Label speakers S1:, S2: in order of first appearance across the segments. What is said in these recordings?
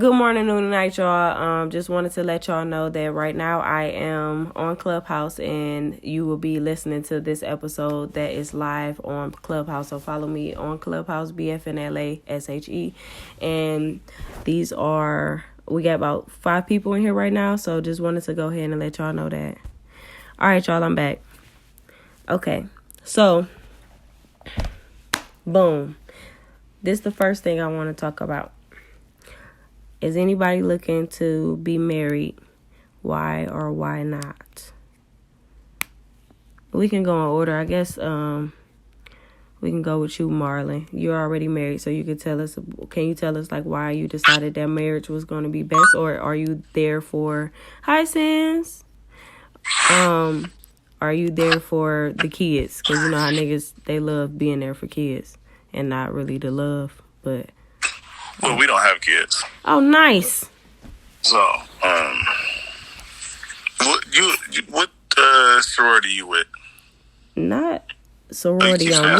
S1: Good morning, noon, and night, y'all. Just wanted to let y'all know that right now I am on Clubhouse, and you will be listening to this episode that is live on Clubhouse. So follow me on Clubhouse, BFNLASHE. And we got about 5 people in here right now, so just wanted to go ahead and let y'all know that. All right, y'all, I'm back. Okay, so, boom. This is the first thing I want to talk about. Is anybody looking to be married? Why or why not? We can go in order. I guess we can go with you, Marlon. You're already married, so you can tell us. Can you tell us like why you decided that marriage was going to be best, or are you there for? Hi, Sans. Are you there for the kids? Because you know how niggas, they love being there for kids and not really the love, but.
S2: Well, we don't have kids.
S1: Oh, nice.
S2: So, what sorority you with?
S1: Not sorority I'm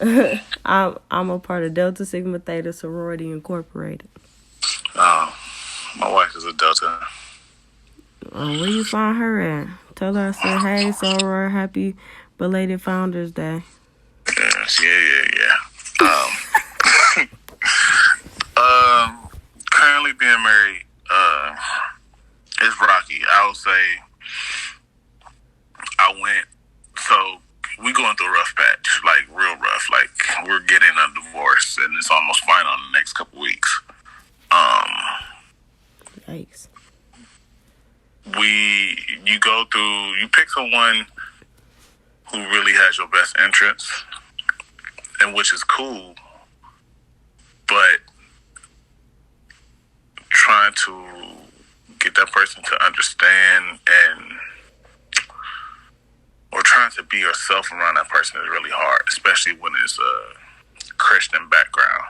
S1: with. I'm a part of Delta Sigma Theta Sorority Incorporated.
S2: Oh, my wife is a Delta.
S1: Oh, where you find her at? Tell her I said, hey, Soror, happy belated Founders Day.
S2: Yeah. Currently being married, is rocky. I would say so we going through a rough patch, like real rough. Like we're getting a divorce and it's almost final in the next couple weeks.
S1: Yikes.
S2: You pick someone who really has your best interests, and which is cool, but trying to get that person to understand or trying to be yourself around that person is really hard, especially when it's a Christian background.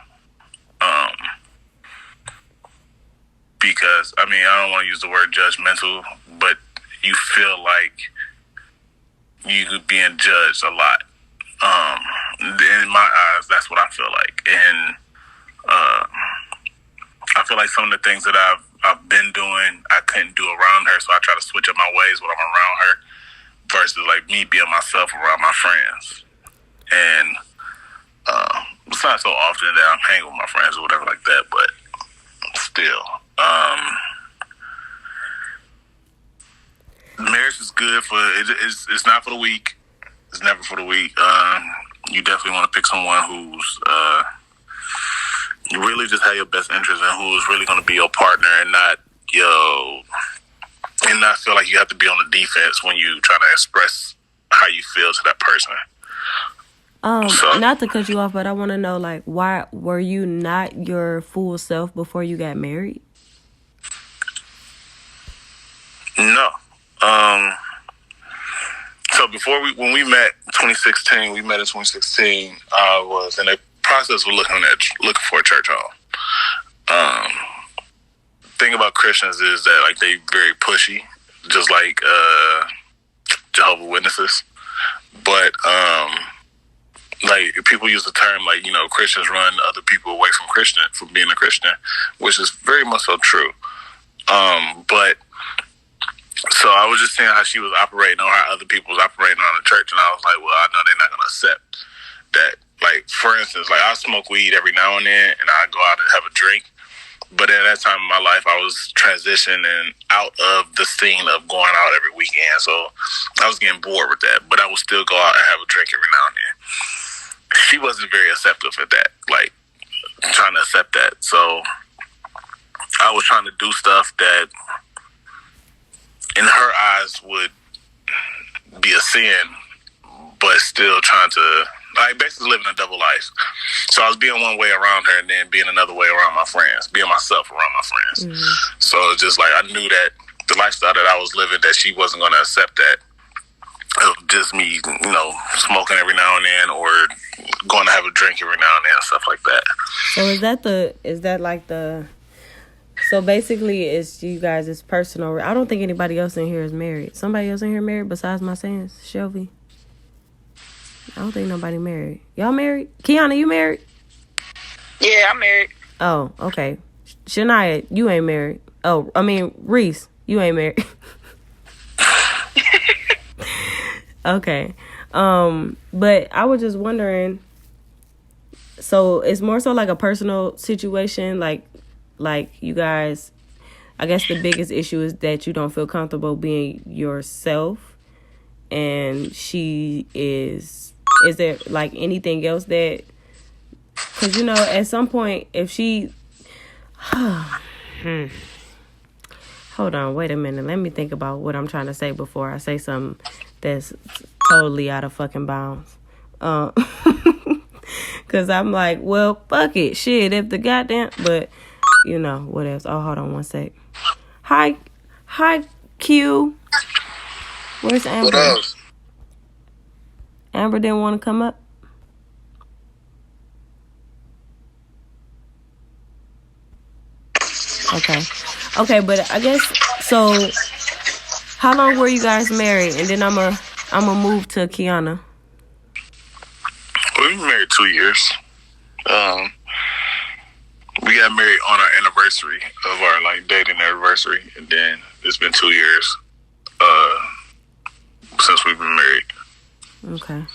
S2: Because, I don't want to use the word judgmental, but you feel like you're being judged a lot. In my eyes, that's what I feel like. And I feel like some of the things that I've been doing, I couldn't do around her, so I try to switch up my ways when I'm around her versus like me being myself around my friends. And it's not so often that I'm hanging with my friends or whatever like that, but still. Marriage is good it's not for the weak. It's never for the weak. You definitely want to pick someone who's you really just have your best interest and who is really going to be your partner and not feel like you have to be on the defense when you try to express how you feel to that person.
S1: Not to cut you off, but I want to know, like, why were you not your full self before you got married?
S2: No. So when we met in 2016, I was in a process of looking for a church home. Thing about Christians is that like they very pushy, just like Jehovah's Witnesses. But like people use the term like Christians run other people away from being a Christian, which is very much so true. But so I was just seeing how she was operating or how other people was operating on the church, and I was like, well, I know they're not going to accept that. Like, for instance, like I smoke weed every now and then, and I go out and have a drink. But at that time in my life, I was transitioning out of the scene of going out every weekend, so I was getting bored with that. But I would still go out and have a drink every now and then. She wasn't very acceptive of that, like trying to accept that. So I was trying to do stuff that in her eyes would be a sin, but still trying to like basically living a double life. So I was being one way around her and then being another way around my friends, being myself around my friends. Mm-hmm. So it's just like I knew that the lifestyle that I was living, that she wasn't going to accept that. Of just me, smoking every now and then or going to have a drink every now and then and stuff like that.
S1: So basically it's you guys, it's personal. I don't think anybody else in here is married. Somebody else in here married besides my sons, Shelby? I don't think nobody married. Y'all married? Kiana, you married?
S3: Yeah, I'm married.
S1: Oh, okay. Shania, you ain't married. Oh, I mean, Reese, you ain't married. Okay. But I was just wondering, so it's more so like a personal situation, like you guys, I guess the biggest issue is that you don't feel comfortable being yourself, and she is there like anything else that, because you know, at some point, if she hold on, wait a minute, let me think about what I'm trying to say before I say something that's totally out of fucking bounds. Because I'm like, well, fuck it, shit, if the goddamn, but you know, what else? Oh, hold on one sec. Hi, Q. Where's Amber?
S2: What else?
S1: Amber didn't want to come up. Okay, but I guess so. How long were you guys married? And then I'm a move to Kiana.
S2: We've been married 2 years. We got married on our anniversary of our like dating anniversary, and then it's been 2 years since we've been married.
S1: Okay.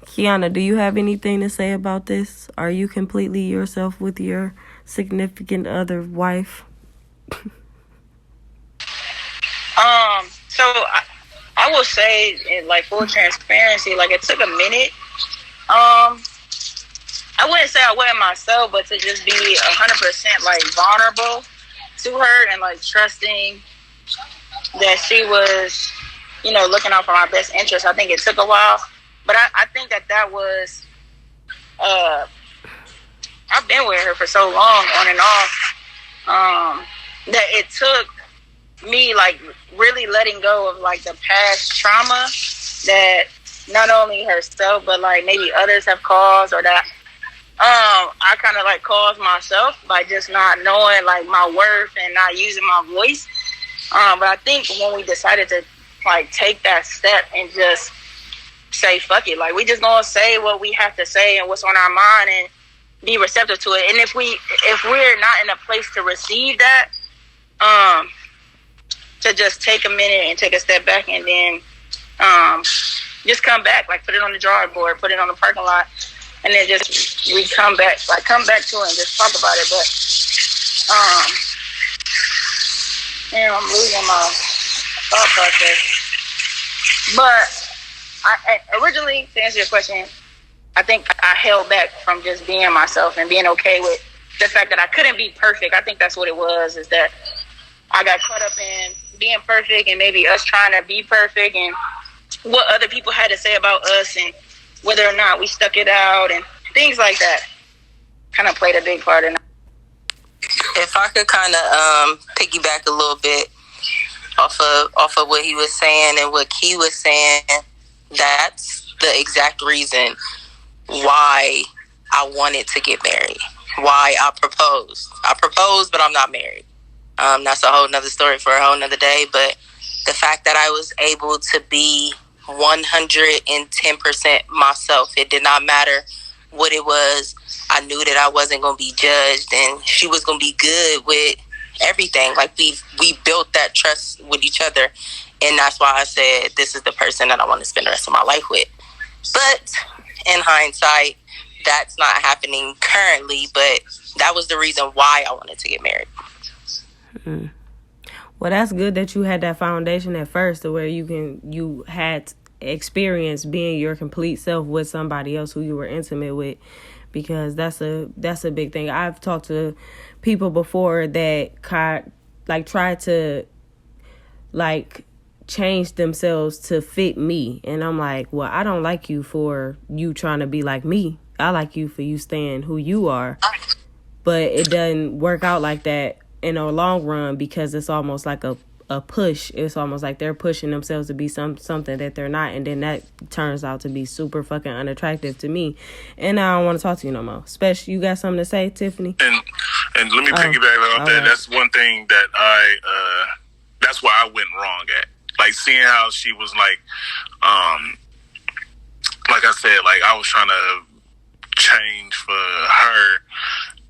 S1: Kiana, do you have anything to say about this? Are you completely yourself with your significant other wife?
S3: So I will say, in like full transparency, like it took a minute. I wouldn't say I wasn't myself, but to just be 100% like vulnerable to her and like trusting that she was, you know, looking out for my best interest. I think it took a while, but I think that was, I've been with her for so long, on and off, that it took me like really letting go of like the past trauma that not only herself but like maybe others have caused, or that I kind of like caused myself by just not knowing like my worth and not using my voice. But I think when we decided to like take that step and just say fuck it, like we just gonna say what we have to say and what's on our mind and be receptive to it. And if we're not in a place to receive that, to just take a minute and take a step back and then just come back, like put it on the drawing board, put it on the parking lot, and then just come back to it and just talk about it. But I'm losing my thought process. But I originally, to answer your question, I think I held back from just being myself and being okay with the fact that I couldn't be perfect. I think that's what it was, is that I got caught up in being perfect and maybe us trying to be perfect and what other people had to say about us and whether or not we stuck it out and things like that kind of played a big part in it.
S4: If I could kind of piggyback a little bit off of what he was saying and what Key was saying, that's the exact reason why I wanted to get married, why I proposed. I proposed, but I'm not married. That's a whole nother story for a whole nother day. But the fact that I was able to be 110% myself, it did not matter what it was. I knew that I wasn't going to be judged, and she was going to be good with everything. Like we built that trust with each other, and that's why I said this is the person that I want to spend the rest of my life with. But in hindsight, that's not happening currently, but that was the reason why I wanted to get married.
S1: Mm. Well, that's good that you had that foundation at first, to where you had experience being your complete self with somebody else who you were intimate with, because that's a big thing. I've talked to people before that tried to like change themselves to fit me, and I'm like, well, I don't like you for you trying to be like me. I like you for you staying who you are. But it doesn't work out like that in the long run, because it's almost like a push. It's almost like they're pushing themselves to be something that they're not, and then that turns out to be super fucking unattractive to me, and I don't want to talk to you no more. Especially, you got something to say, Tiffany?
S2: And let me piggyback on that. Right. That's one thing that that's why I went wrong at. Like, seeing how she was like I said, like I was trying to change for her,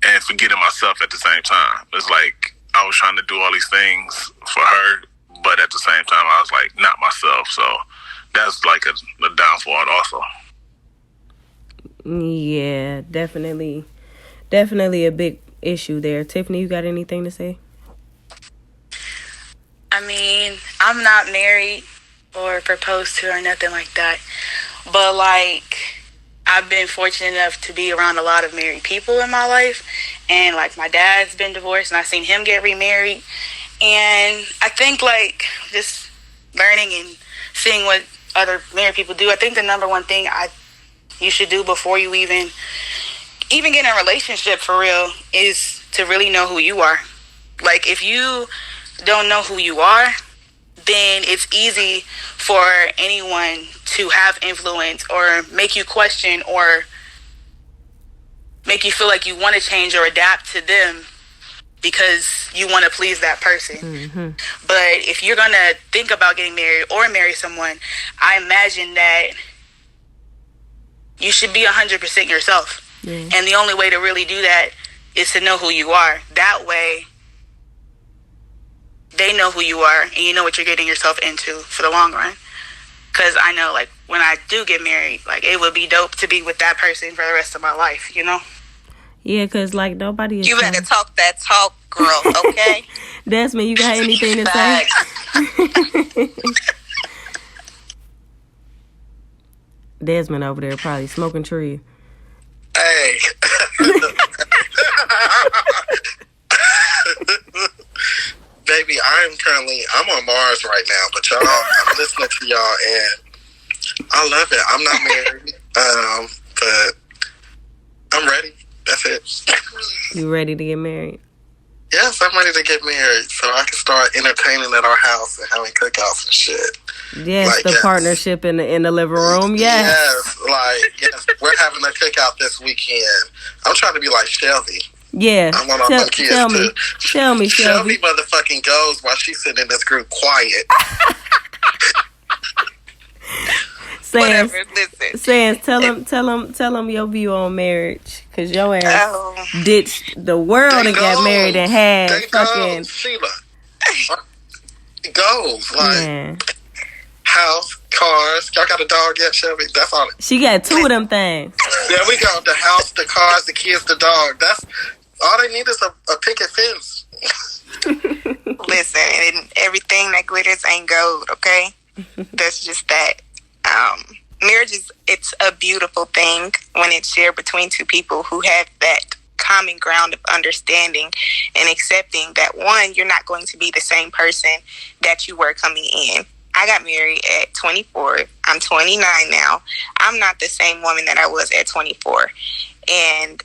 S2: and forgetting myself at the same time. It's like I was trying to do all these things for her, but at the same time, I was like not myself. So that's like a downfall also.
S1: Yeah, definitely a big issue there. Tiffany, you got anything to say?
S5: I mean, I'm not married or proposed to or nothing like that, but like I've been fortunate enough to be around a lot of married people in my life, and like my dad's been divorced and I've seen him get remarried, and I think like just learning and seeing what other married people do, I think the number one thing you should do before you even get in a relationship for real is to really know who you are. Like if you don't know who you are, then it's easy for anyone to have influence or make you question or make you feel like you want to change or adapt to them because you want to please that person. Mm-hmm. But if you're going to think about getting married or marry someone, I imagine that you should be 100% yourself. Yeah. And the only way to really do that is to know who you are. That way, they know who you are and you know what you're getting yourself into for the long run. Because I know, like, when I do get married, like, it would be dope to be with that person for the rest of my life, you know?
S1: Yeah, because, like, nobody is...
S4: You better talk that talk, girl, okay?
S1: Desmond, you got anything to say? Desmond over there probably smoking tree.
S6: Hey. Baby, I'm on Mars right now, but y'all, I'm listening to y'all and I love it. I'm not married, but I'm ready. That's it.
S1: You ready to get married?
S6: Yes, I'm ready to get married so I can start entertaining at our house and having cookouts and shit.
S1: Yes, like, the partnership in the living room. Yes.
S6: Yes, we're having a cookout this weekend. I'm trying to be like Shelby.
S1: Yeah.
S6: I want all my kids
S1: tell me, Shelby.
S6: Shelby motherfucking goes while she's sitting in this group quiet.
S1: Sans, tell them your view on marriage, cause your ass ditched the world and got married and had fucking
S6: Sheila. Goals house, cars. Y'all got a dog yet, Shelby? That's all.
S1: She got two of them things.
S6: There we go. The house, the cars, the kids, the dog. That's all they need is a picket fence.
S4: Listen, and everything that glitters ain't gold, okay? That's just that. Marriage it's a beautiful thing when it's shared between two people who have that common ground of understanding and accepting that, one, you're not going to be the same person that you were coming in. I got married at 24. I'm 29 now. I'm not the same woman that I was at 24. And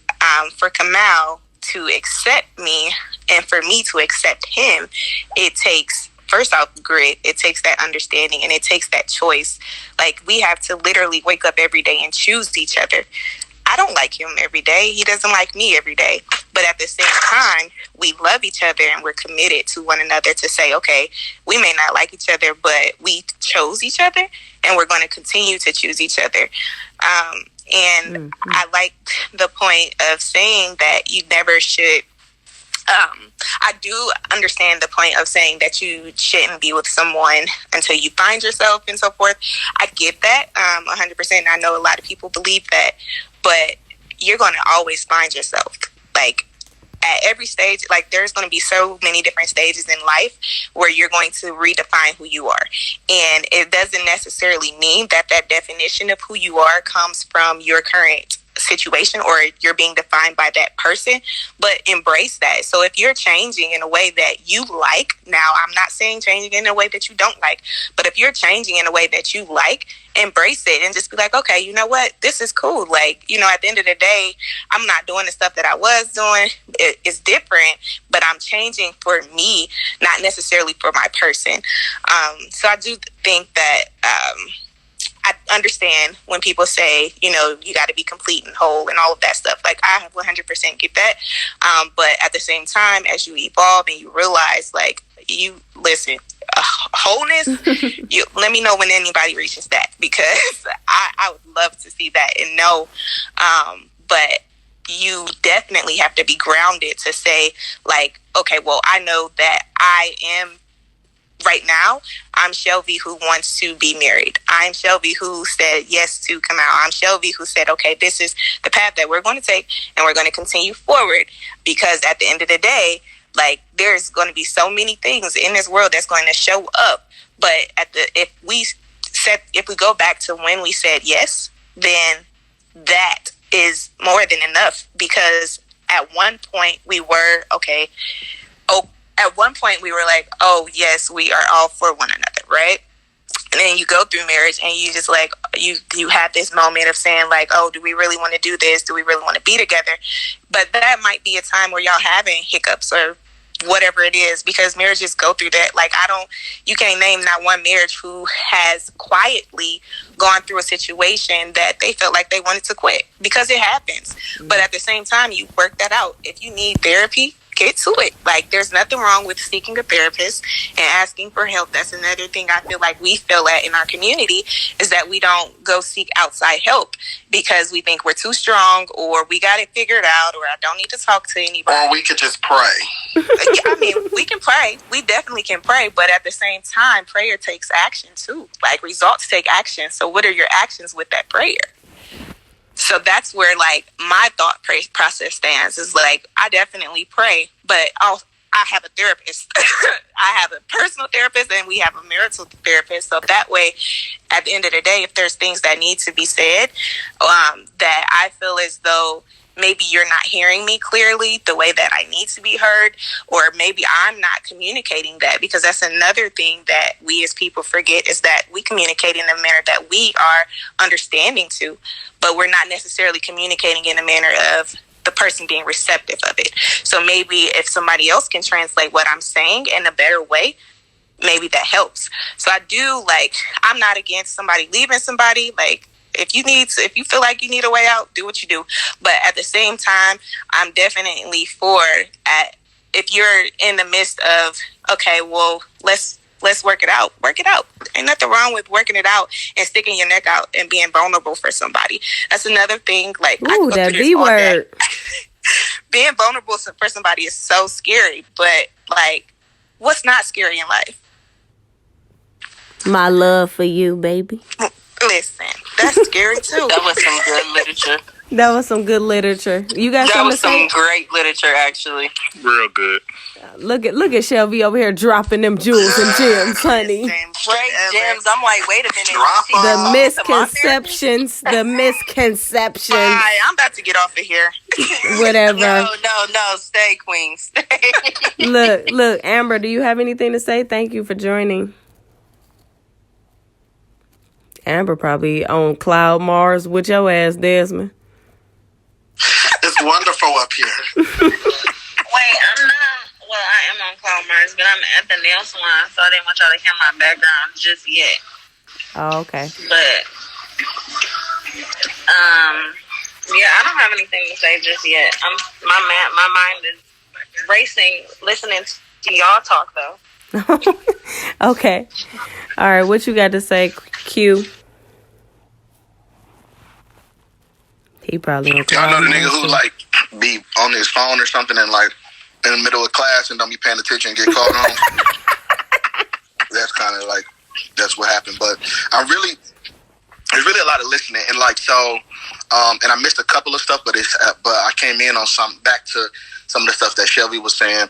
S4: for Kamal to accept me and for me to accept him, it takes, first off, grit. It takes that understanding and it takes that choice. Like, we have to literally wake up every day and choose each other. I don't like him every day. He doesn't like me every day. But at the same time, we love each other and we're committed to one another to say, okay, we may not like each other, but we chose each other and we're going to continue to choose each other. And I like the point of saying that you never should. I do understand the point of saying that you shouldn't be with someone until you find yourself and so forth. I get that 100%. I know a lot of people believe that, but you're going to always find yourself. Like, at every stage, like, there's going to be so many different stages in life where you're going to redefine who you are. And it doesn't necessarily mean that that definition of who you are comes from your current situation or you're being defined by that person, but embrace that. So if you're changing in a way that you like, now I'm not saying changing in a way that you don't like, but if you're changing in a way that you like, embrace it and just be like, okay, you know what, this is cool. Like, you know, at the end of the day, I'm not doing the stuff that I was doing. It's different, but I'm changing for me, not necessarily for my person. So I do think that I understand when people say, you know, you got to be complete and whole and all of that stuff. Like, I 100% get that. But at the same time, as you evolve and you realize, like, you listen, wholeness, you let me know when anybody reaches that, because I would love to see that and know. But you definitely have to be grounded to say, like, okay, well, I know that I am right now, I'm Shelby who wants to be married. I'm Shelby who said yes to come out. I'm Shelby who said, okay, this is the path that we're going to take and we're going to continue forward, because at the end of the day, like, there's going to be so many things in this world that's going to show up. But if we go back to when we said yes, then that is more than enough, because at one point we were at one point we were like, oh yes, we are all for one another, right? And then you go through marriage and you just like, you have this moment of saying like, oh, do we really want to do this? Do we really want to be together? But that might be a time where y'all having hiccups or whatever it is, because marriages go through that. Like, you can't name not one marriage who has quietly gone through a situation that they felt like they wanted to quit, because it happens. Mm-hmm. But at the same time, you work that out. If you need therapy, get to it. Like, there's nothing wrong with seeking a therapist and asking for help. That's another thing I feel like we fail at in our community, is that we don't go seek outside help because we think we're too strong, or we got it figured out, or I don't need to talk to anybody.
S6: Or we could just pray.
S4: Yeah, I mean, we can pray. We definitely can pray. But at the same time, prayer takes action too. Like, results take action. So what are your actions with that prayer? So that's where, like, my thought process stands, is like, I definitely pray, but I have a therapist. I have a personal therapist, and we have a marital therapist. So that way, at the end of the day, if there's things that need to be said, that I feel as though maybe you're not hearing me clearly the way that I need to be heard, or maybe I'm not communicating that, because that's another thing that we as people forget, is that we communicate in a manner that we are understanding to, but we're not necessarily communicating in a manner of the person being receptive of it. So maybe if somebody else can translate what I'm saying in a better way, maybe that helps. So I do, like, I'm not against somebody leaving somebody. Like, if you feel like you need a way out, do what you do. But at the same time, I'm definitely for, if you're in the midst of, okay, well, let's work it out. Work it out. Ain't nothing wrong with working it out and sticking your neck out and being vulnerable for somebody. That's another thing. Like,
S1: ooh, that V word.
S4: Being vulnerable for somebody is so scary. But, like, what's not scary in life?
S1: My love for you, baby.
S4: Listen, that's scary too.
S7: That was some good literature.
S1: That was some good literature. You got
S7: that was
S1: some
S7: great literature, actually.
S2: Real good.
S1: Look at Shelby over here dropping them jewels and gems, honey.
S7: Straight gems. I'm like, wait a minute.
S1: The misconceptions. The misconceptions.
S4: Bye. I'm about to get off of here.
S1: Whatever.
S7: No. Stay, queen. Stay.
S1: Look, Amber, do you have anything to say? Thank you for joining. Amber probably on Cloud Mars with your ass, Desmond.
S6: It's wonderful up here.
S3: Wait, I'm not. Well, I am on Cloud Mars, but I'm at the nail salon, so I didn't want y'all to hear my background just yet.
S1: Oh, okay.
S3: But, yeah, I don't have anything to say just yet. My mind is racing listening to y'all talk, though.
S1: Okay. All right, what you got to say, Q? He probably don't.
S6: Y'all know the nigga who like be on his phone or something and like in the middle of class and don't be paying attention and get called on? That's kind of like, that's what happened. But there's really a lot of listening, and like, so and I missed a couple of stuff, but I came in on back to some of the stuff that Shelby was saying,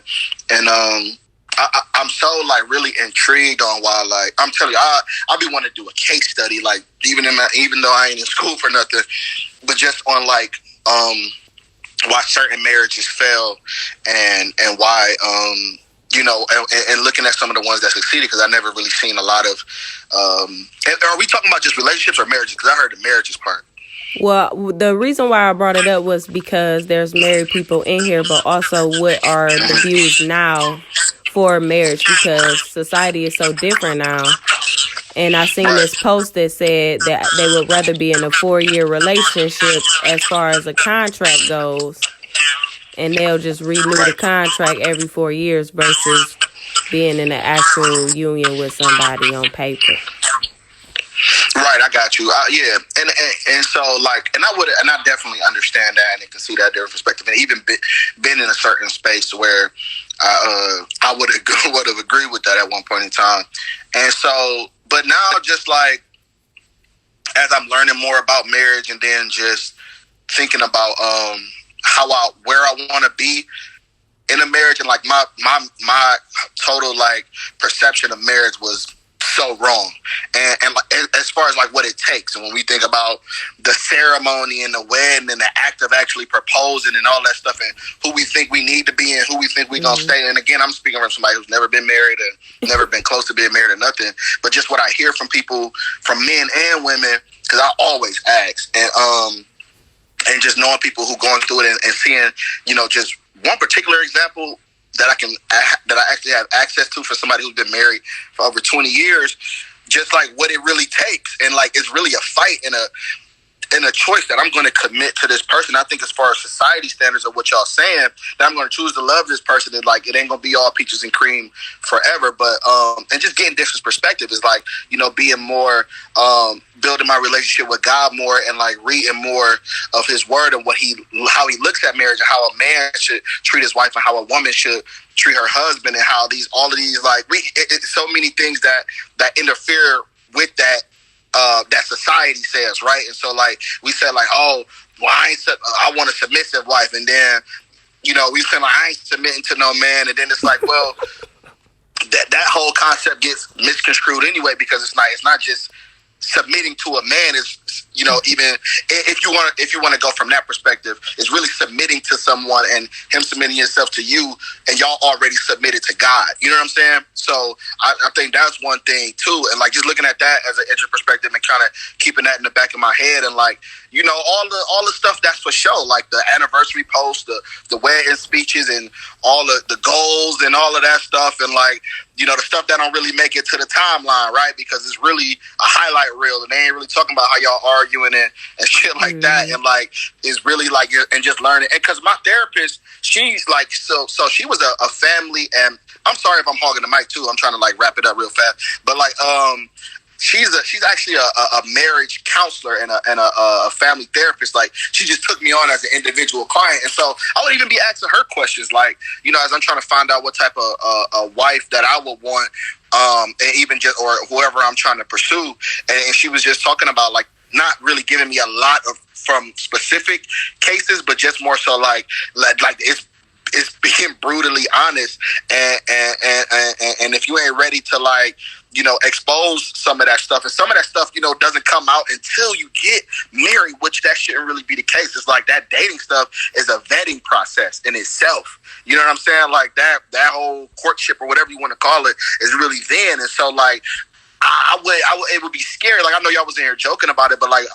S6: and I'm so like really intrigued on why, like, I'm telling you, I be wanting to do a case study, like even though I ain't in school for nothing, but just on like why certain marriages fail and why you know, and looking at some of the ones that succeeded, because I never really seen a lot of are we talking about just relationships or marriages? Because I heard the marriages part.
S1: Well, the reason why I brought it up was because there's married people in here, but also what are the views now for marriage, because society is so different now. And I seen this post that said that they would rather be in a 4-year relationship as far as a contract goes, and they'll just renew the contract every 4 years versus being in an actual union with somebody on paper.
S6: Right, I got you. Yeah, and so like, and I definitely understand that and can see that different perspective, and even been in a certain space where I would have agreed with that at one point in time, and so, but now just like as I'm learning more about marriage, and then just thinking about where I want to be in a marriage, and like my total like perception of marriage was so wrong, and like, as far as like what it takes, and when we think about the ceremony and the wedding and the act of actually proposing and all that stuff, and who we think we need to be and who we think we gonna stay. And again, I'm speaking from somebody who's never been married and never been close to being married or nothing, but just what I hear from people, from men and women, because I always ask, and just knowing people who going through it, and seeing, you know, just one particular example that I actually have access to for somebody who's been married for over 20 years, just like what it really takes. And like, it's really a fight and a choice that I'm going to commit to this person. I think as far as society standards of what y'all saying, that I'm going to choose to love this person, and like, it ain't going to be all peaches and cream forever. But, and just getting different perspective is like, you know, being more, building my relationship with God more, and like reading more of his word and how he looks at marriage, and how a man should treat his wife, and how a woman should treat her husband, and how all of these like it's so many things that interfere with that society says, right? And so like we said like, oh, well, I want a submissive wife, and then, you know, we said like, I ain't submitting to no man, and then it's like, well, that whole concept gets misconstrued anyway, because it's not just submitting to a man. Is, you know, even if you want to go from that perspective, it's really submitting to someone, and him submitting himself to you, and y'all already submitted to God. You know what I'm saying? So I think that's one thing too, and like just looking at that as an interest perspective, and kind of keeping that in the back of my head, and like, you know, all the stuff that's for show, like the anniversary post, the wedding speeches, and all the goals and all of that stuff, and like, you know, the stuff that don't really make it to the timeline, right? Because it's really a highlight reel, and they ain't really talking about how y'all arguing and shit like that, and like, it's really like, and just learning. And because my therapist, she's like, so she was a family, and I'm sorry if I'm hogging the mic too, I'm trying to like wrap it up real fast, but like, she's actually a marriage counselor and a family therapist. Like, she just took me on as an individual client, and so I would even be asking her questions, like, you know, as I'm trying to find out what type of a wife that I would want, and even just, or whoever I'm trying to pursue. And she was just talking about like not really giving me a lot of from specific cases, but just more so like it's being brutally honest, and if you ain't ready to like, you know, expose some of that stuff, and some of that stuff, you know, doesn't come out until you get married, which that shouldn't really be the case. It's like that dating stuff is a vetting process in itself. You know what I'm saying? Like that whole courtship or whatever you want to call it is really then. And so like, it would be scary. Like, I know y'all was in here joking about it, but like,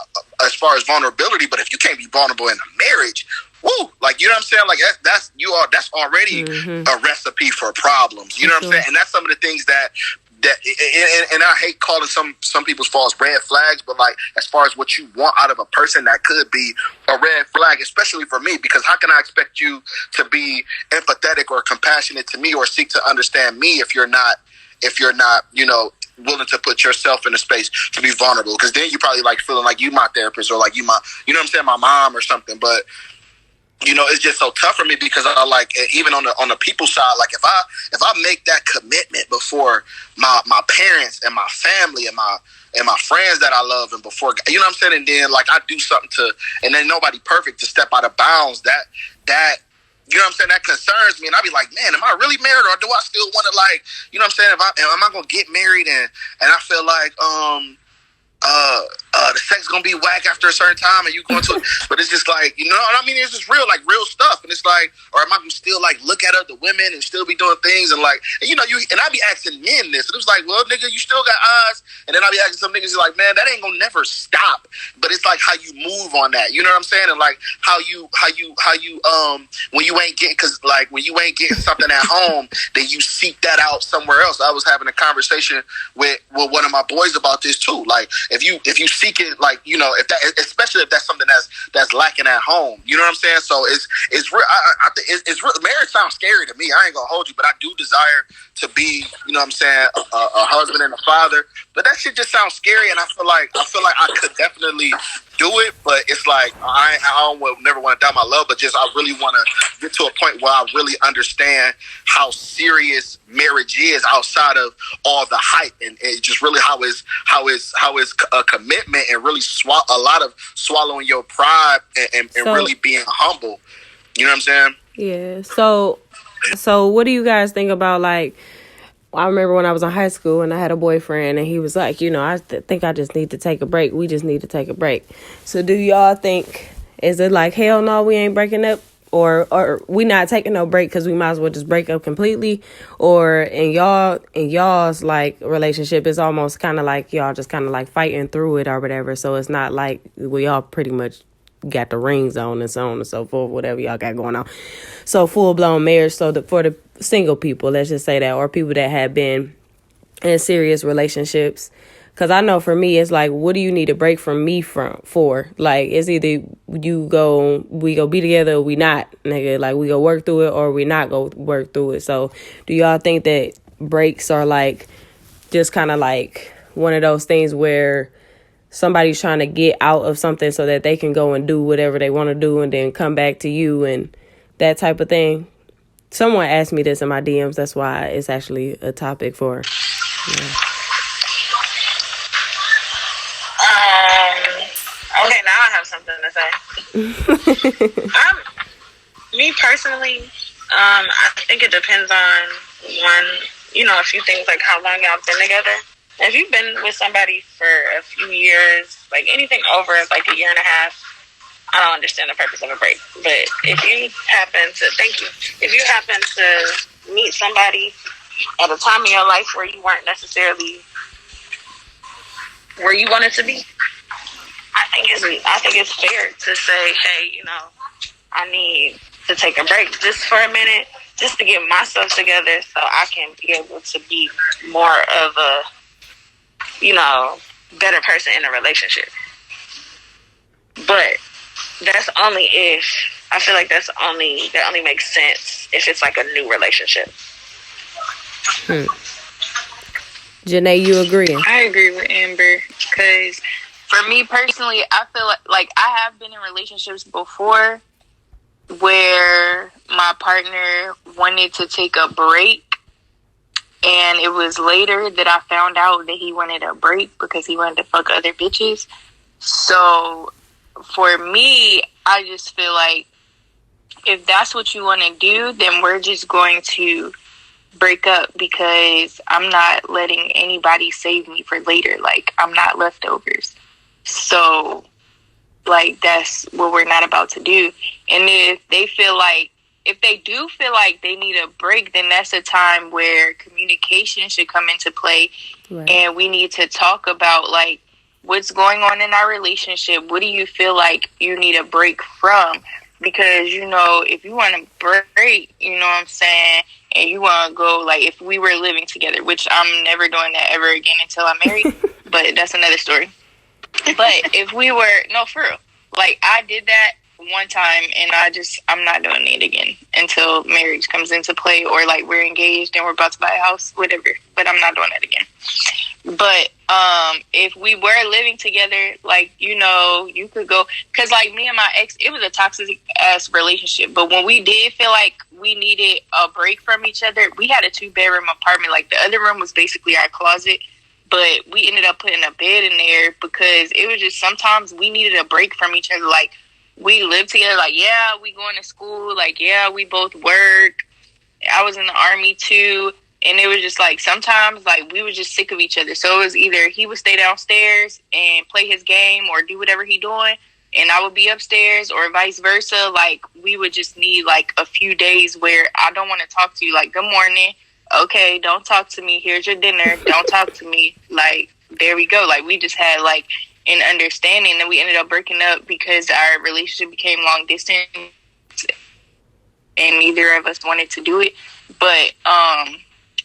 S6: as far as vulnerability, but if you can't be vulnerable in a marriage, woo, like, you know what I'm saying? Like, that's already a recipe for problems. You know what I'm saying? And that's some of the things that and I hate calling some people's faults red flags, but like, as far as what you want out of a person, that could be a red flag, especially for me, because how can I expect you to be empathetic or compassionate to me, or seek to understand me, if you're not, you know, willing to put yourself in a space to be vulnerable? Because then you probably like feeling like you my therapist, or like you know what I'm saying, my mom or something. But you know, it's just so tough for me, because I like, even on the people side, like if I make that commitment before my parents and my family and my friends that I love, and before, you know what I'm saying, and then like I do something and then nobody perfect to step out of bounds, that you know what I'm saying, that concerns me. And I be like, man, am I really married, or do I still want to, like, you know what I'm saying, am I gonna get married and I feel like the sex gonna be whack after a certain time, and you going to, but it's just like, you know what I mean? It's just real stuff, and it's like, or am I gonna still like look at other women and still be doing things, and like, and, you know, and I be asking men this, and it was like, well, nigga, you still got eyes, and then I be asking some niggas like, man, that ain't gonna never stop, but it's like how you move on that, you know what I'm saying, and like how you when you ain't getting, because like when you ain't getting something at home, then you seek that out somewhere else. I was having a conversation with one of my boys about this too, like, if you seek it, like, you know, if that, especially if that's something that's lacking at home, you know what I'm saying? So it's real. I think it's real. Marriage sounds scary to me. I ain't gonna hold you, but I do desire to be, you know what I'm saying, a husband and a father. But that shit just sounds scary, and I feel like I could definitely do it, but it's like I don't never want to doubt my love, but just I really want to get to a point where I really understand how serious marriage is outside of all the hype, and just really how is a commitment, and really a lot of swallowing your pride and really being humble. You know what I'm saying?
S1: Yeah. So what do you guys think about, like, I remember when I was in high school and I had a boyfriend and he was like, you know, I think I just need to take a break. We just need to take a break. So do y'all think, is it like, hell no, we ain't breaking up? Or we not taking no break because we might as well just break up completely? Or in y'all's like relationship, it's almost kind of like y'all just kind of like fighting through it or whatever. So it's not like we all pretty much got the rings on and so on and so forth, whatever y'all got going on. So full-blown marriage. So for the single people, let's just say that, or people that have been in serious relationships, because I know for me, it's like, what do you need a break from me for? Like, it's either we go be together or we not, nigga. Like, we go work through it or we not go work through it. So do y'all think that breaks are like just kind of like one of those things where somebody's trying to get out of something so that they can go and do whatever they want to do and then come back to you and that type of thing? Someone asked me this in my DMs. That's why it's actually a topic for. Yeah.
S3: Okay, now I have something to say. Me personally, I think it depends on a few things, like how long y'all been together. If you've been with somebody for a few years, like anything over like a year and a half, I don't understand the purpose of a break. But if you happen to meet somebody at a time in your life where you weren't necessarily where you wanted to be, I think it's fair to say, hey, you know, I need to take a break just for a minute, just to get myself together so I can be able to be more of a, you know, better person in a relationship. But that's only if, I feel like that only makes sense if it's like a new relationship.
S1: Janae, you agree?
S5: I agree with Amber, because for me personally, I feel like I have been in relationships before where my partner wanted to take a break, and it was later that I found out that he wanted a break because he wanted to fuck other bitches. So for me, I just feel like if that's what you want to do, then we're just going to break up, because I'm not letting anybody save me for later. Like, I'm not leftovers. So, like, that's what we're not about to do. And if they do feel like they need a break, then that's a time where communication should come into play. Right. And we need to talk about, like, what's going on in our relationship. What do you feel like you need a break from? Because, you know, if you want to break, you know what I'm saying, and you want to go, like, if we were living together, which I'm never doing that ever again until I'm married, but that's another story. But if we were, no, for real, like, I did that one time, and I'm not doing it again until marriage comes into play, or, like, we're engaged and we're about to buy a house, whatever, but I'm not doing that again. But if we were living together, like, you know, you could go, because, like, me and my ex, it was a toxic ass relationship, but when we did feel like we needed a break from each other, we had a 2-bedroom apartment. Like, the other room was basically our closet, but we ended up putting a bed in there because it was just, sometimes we needed a break from each other. Like, we lived together, like, yeah, we going to school, like, yeah, we both work. I was in the army too. And it was just like, sometimes, like, we were just sick of each other. So it was either he would stay downstairs and play his game or do whatever he doing, and I would be upstairs, or vice versa. Like, we would just need, like, a few days where I don't want to talk to you. Like, good morning. Okay, don't talk to me. Here's your dinner. Don't talk to me. Like, there we go. Like, we just had, like, an understanding. And we ended up breaking up because our relationship became long distance and neither of us wanted to do it. But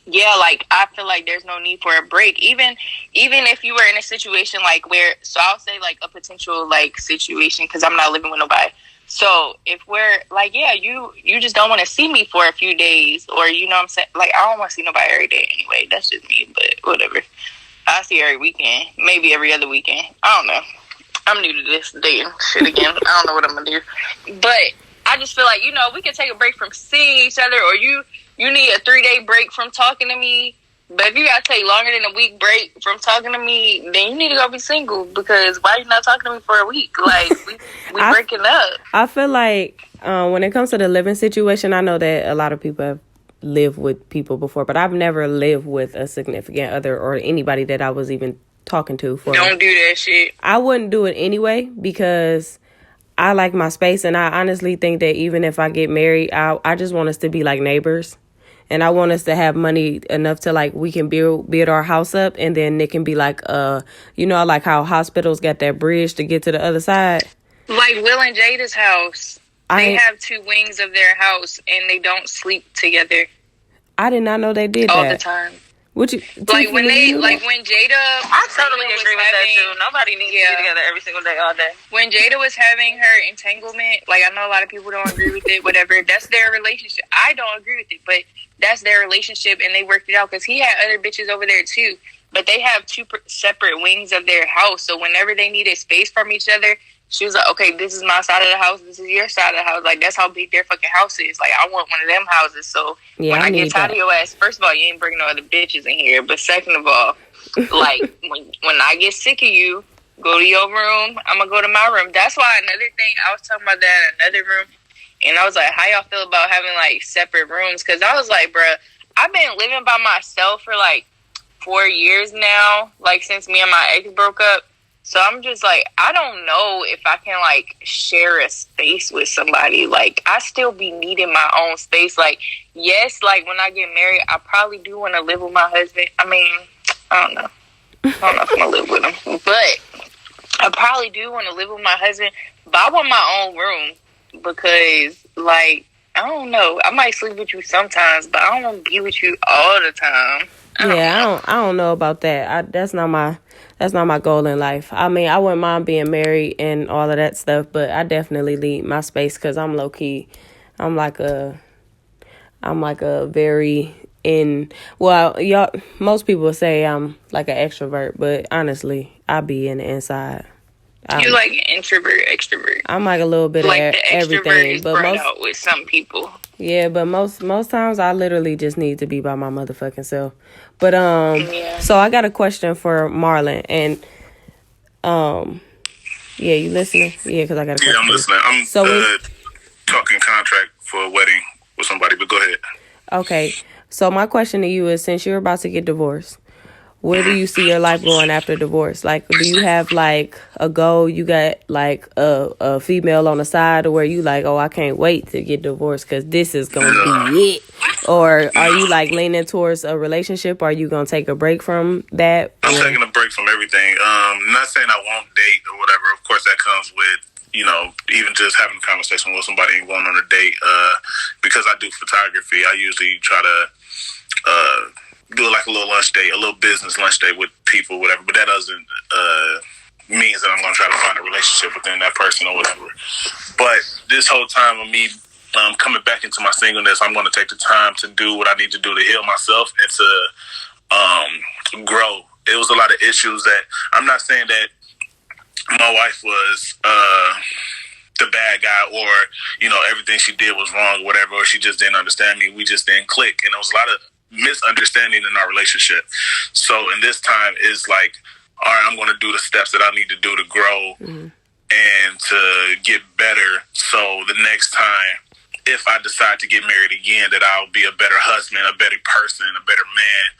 S3: yeah, like I feel like there's no need for a break. Even if you were in a situation like where, so I'll say like a potential like situation because I'm not living with nobody. So if we're like, yeah, you just don't want to see me for a few days, or you know what I'm saying? Like I don't want to see nobody every day anyway. That's just me, but whatever. I see every weekend, maybe every other weekend. I don't know. I'm new to this dating shit again. I don't know what I'm gonna do, but I just feel like, you know, we can take a break from seeing each other, or you need a 3-day break from talking to me. But if you gotta take longer than a week break from talking to me, then you need to go be single, because why you not talking to me for a week? Like we breaking up.
S1: I feel like when it comes to the living situation, I know that a lot of people have lived with people before, but I've never lived with a significant other or anybody that I was even talking to.
S3: Don't do that shit.
S1: I wouldn't do it anyway because I like my space, and I honestly think that even if I get married, I just want us to be like neighbors. And I want us to have money enough to, like, we can build our house up, and then it can be like, you know, like how hospitals got that bridge to get to the other side.
S3: Like Will and Jada's house. They have 2 wings of their house, and they don't sleep together.
S1: I did not know they did
S3: all
S1: that.
S3: the time.
S1: Would you
S3: like when Jada?
S7: I totally agree with that too. Nobody needs to be together every single day, all day.
S3: When Jada was having her entanglement, like I know a lot of people don't agree with it, whatever. That's their relationship. I don't agree with it, but that's their relationship, and they worked it out because he had other bitches over there too. But they have 2 separate wings of their house, so whenever they needed space from each other, she was like, okay, this is my side of the house, this is your side of the house. Like, that's how big their fucking house is. Like, I want one of them houses. So when I get tired of your ass, first of all, you ain't bringing no other bitches in here. But second of all, like, when I get sick of you, go to your room. I'm going to go to my room. That's why another thing, I was talking about that in another room. And I was like, how y'all feel about having, like, separate rooms? Because I was like, bruh, I've been living by myself for, like, 4 years now. Like, since me and my ex broke up. So I'm just like, I don't know if I can, like, share a space with somebody. Like, I still be needing my own space. Like, yes, like, when I get married, I probably do want to live with my husband. I mean, I don't know. I don't know if I'm going to live with him. But I probably do want to live with my husband. But I want my own room because, like, I don't know. I might sleep with you sometimes, but I don't want to be with you all the time.
S1: I don't know about that. That's not my goal in life. I mean, I wouldn't mind being married and all of that stuff, but I definitely need my space because I'm low key. I'm like a very y'all. Most people say I'm like an extrovert, but honestly, I be in the inside.
S3: You like introvert, extrovert.
S1: I'm like a little bit
S3: like
S1: of
S3: the
S1: everything,
S3: is
S1: but
S3: out with some people.
S1: Yeah, but most times I literally just need to be by my motherfucking self. But so I got a question for Marlon, and yeah, you listening? Yeah, because I got a question.
S2: Yeah, I'm listening. I'm talking contract for a wedding with somebody, but go ahead.
S1: Okay, so my question to you is, since you're about to get divorced, where do you see your life going after divorce? Like, do you have, like, a goal? You got, like, a female on the side, or where you like, oh, I can't wait to get divorced because this is going to be it? Or are you, like, leaning towards a relationship? Or are you going to take a break from that?
S2: I'm taking a break from everything. Not saying I won't date or whatever. Of course, that comes with, you know, even just having a conversation with somebody and going on a date. Because I do photography, I usually try to do like a little lunch date, a little business lunch date with people, whatever. But that doesn't means that I'm going to try to find a relationship within that person or whatever. But this whole time of me coming back into my singleness, I'm going to take the time to do what I need to do to heal myself and to grow. It was a lot of issues that I'm not saying that my wife was the bad guy, or, you know, everything she did was wrong or whatever, or she just didn't understand me. We just didn't click. And there was a lot of misunderstanding in our relationship. So in this time is like, all right, I'm going to do the steps that I need to do to grow and to get better. So the next time, if I decide to get married again, that I'll be a better husband, a better person, a better man.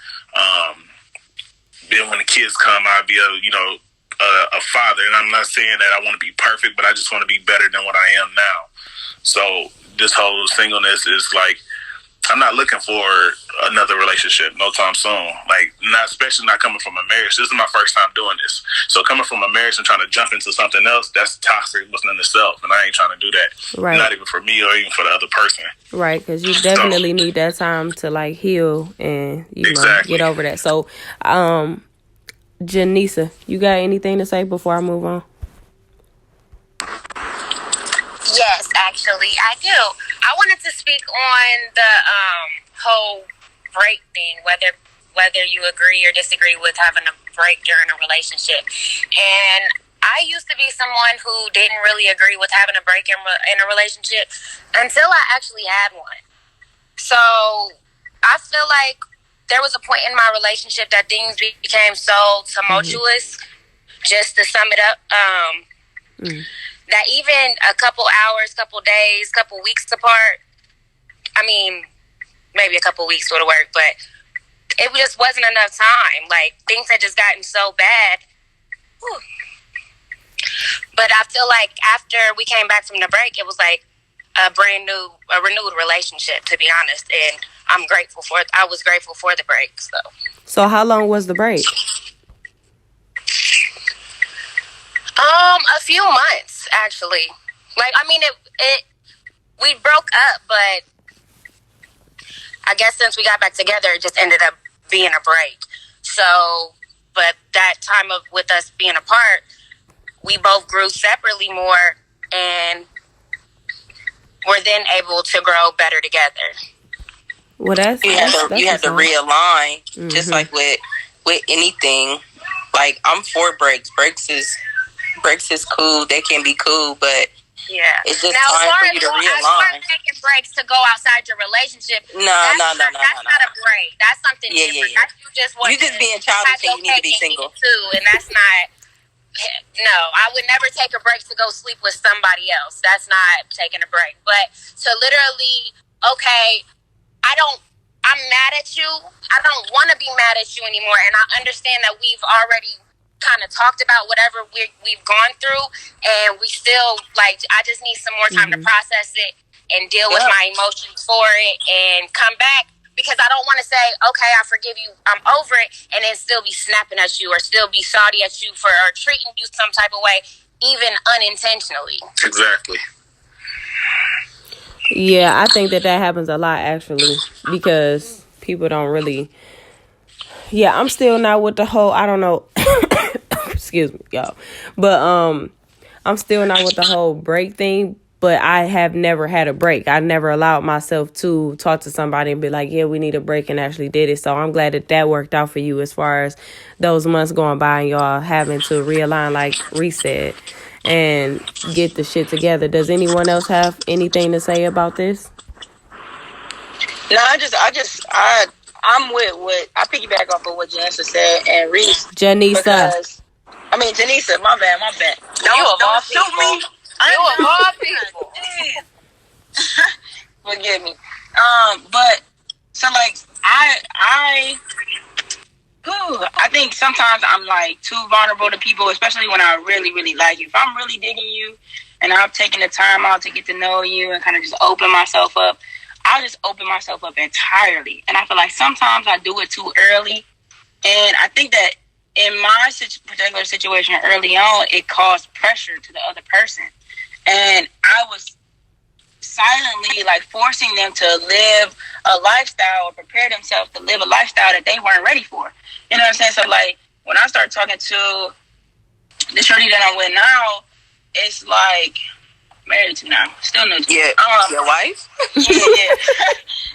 S2: Then when the kids come, I'll be a father. And I'm not saying that I want to be perfect, but I just want to be better than what I am now. So this whole singleness is like, I'm not looking for another relationship no time soon. Like, especially not coming from a marriage. This is my first time doing this. So coming from a marriage and trying to jump into something else, that's toxic within itself, and I ain't trying to do that.
S1: Right.
S2: Not even for me or even for the other person.
S1: Right, because you definitely need that time to like heal and
S2: exactly.
S1: get over that. So, Janisa, you got anything to say before I move on?
S8: Yes, actually, I do. I wanted to speak on the whole break thing, whether you agree or disagree with having a break during a relationship. And I used to be someone who didn't really agree with having a break in a relationship until I actually had one. So I feel like there was a point in my relationship that things became so tumultuous. Just to sum it up, that even a couple hours, couple days, couple weeks apart, I mean, maybe a couple weeks would have worked, but it just wasn't enough time. Like, things had just gotten so bad. Whew. But I feel like after we came back from the break, it was like a renewed relationship, to be honest. And I was grateful for the break.
S1: So how long was the break?
S8: A few months, actually. Like, I mean, we broke up, but I guess since we got back together, it just ended up being a break. So, but that time with us being apart, we both grew separately more, and were then able to grow better together.
S1: Well, you
S4: have to realign, just like with anything. Like, I'm for breaks. Breaks is cool. They can be cool, but
S8: yeah,
S4: it's just time for you to realign.
S8: As taking breaks to go outside your relationship.
S4: No.
S8: That's not a break. That's something different.
S4: Yeah.
S8: That's
S4: you just being childish and you need to be single
S8: too, and that's not. No, I would never take a break to go sleep with somebody else. That's not taking a break. But to literally, okay, I'm mad at you. I don't want to be mad at you anymore. And I understand that we've already kind of talked about whatever we've gone through. And we still, like, I just need some more time to process it and deal with my emotions for it and come back. Because I don't want to say, okay, I forgive you, I'm over it, and then still be snapping at you or still be salty at you for treating you some type of way, even unintentionally.
S2: Exactly.
S1: Yeah, I think that happens a lot, actually, because people don't really... Yeah, I'm still not with the whole... I don't know... Excuse me, y'all. But I'm still not with the whole break thing. But I have never had a break. I never allowed myself to talk to somebody and be like, yeah, we need a break, and actually did it. So I'm glad that worked out for you as far as those months going by and y'all having to realign, like reset, and get the shit together. Does anyone else have anything to say about this?
S3: No, I'm with what I piggyback off of what Janessa said and Reese.
S1: Janisa,
S3: my bad.
S8: Don't shoot me. You of all people.
S3: Forgive me. But so like I think sometimes I'm like too vulnerable to people, especially when I really, really like you. If I'm really digging you and I've taken the time out to get to know you and kind of just open myself up, I'll just open myself up entirely. And I feel like sometimes I do it too early. And I think that in my particular situation early on, it caused pressure to the other person. And I was silently like forcing them to live a lifestyle or prepare themselves to live a lifestyle that they weren't ready for. You know what I'm saying? So like when I started talking to the shorty that I'm with now, it's like married to now, still new to
S4: yeah. Your wife?
S3: Yeah.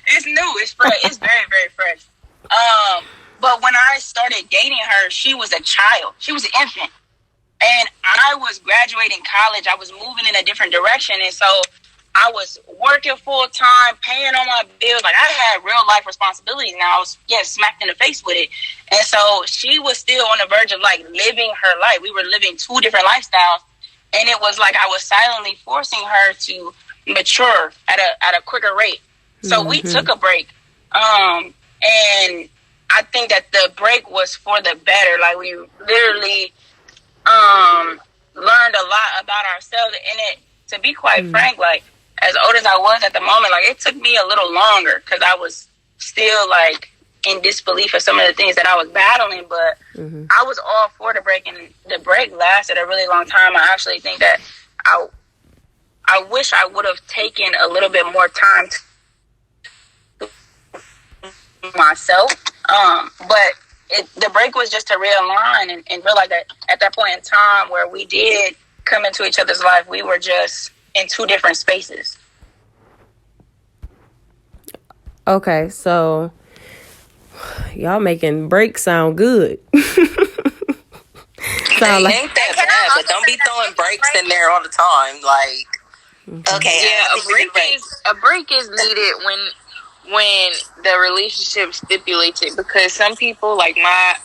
S3: It's new. It's fresh. It's very, very fresh. But when I started dating her, she was a child. She was an infant. And I was graduating college. I was moving in a different direction. And so I was working full time, paying all my bills. Like, I had real life responsibilities. Now I was smacked in the face with it. And so she was still on the verge of like living her life. We were living two different lifestyles. And it was like I was silently forcing her to mature at a quicker rate. So we took a break. And I think that the break was for the better. Like, we literally learned a lot about ourselves. And it, to be quite frank, like, as old as I was at the moment, like, it took me a little longer because I was still, like, in disbelief of some of the things that I was battling, but I was all for the break, and the break lasted a really long time. I actually think that I wish I would have taken a little bit more time to myself, but the break was just to realign and realize that at that point in time where we did come into each other's life, we were just in two different spaces.
S1: Okay, so y'all making breaks sound good.
S4: Sound like ain't that bad, but don't be throwing breaks in there all the time. Like, okay,
S5: yeah, a break is needed when the relationship stipulates it, because some people, like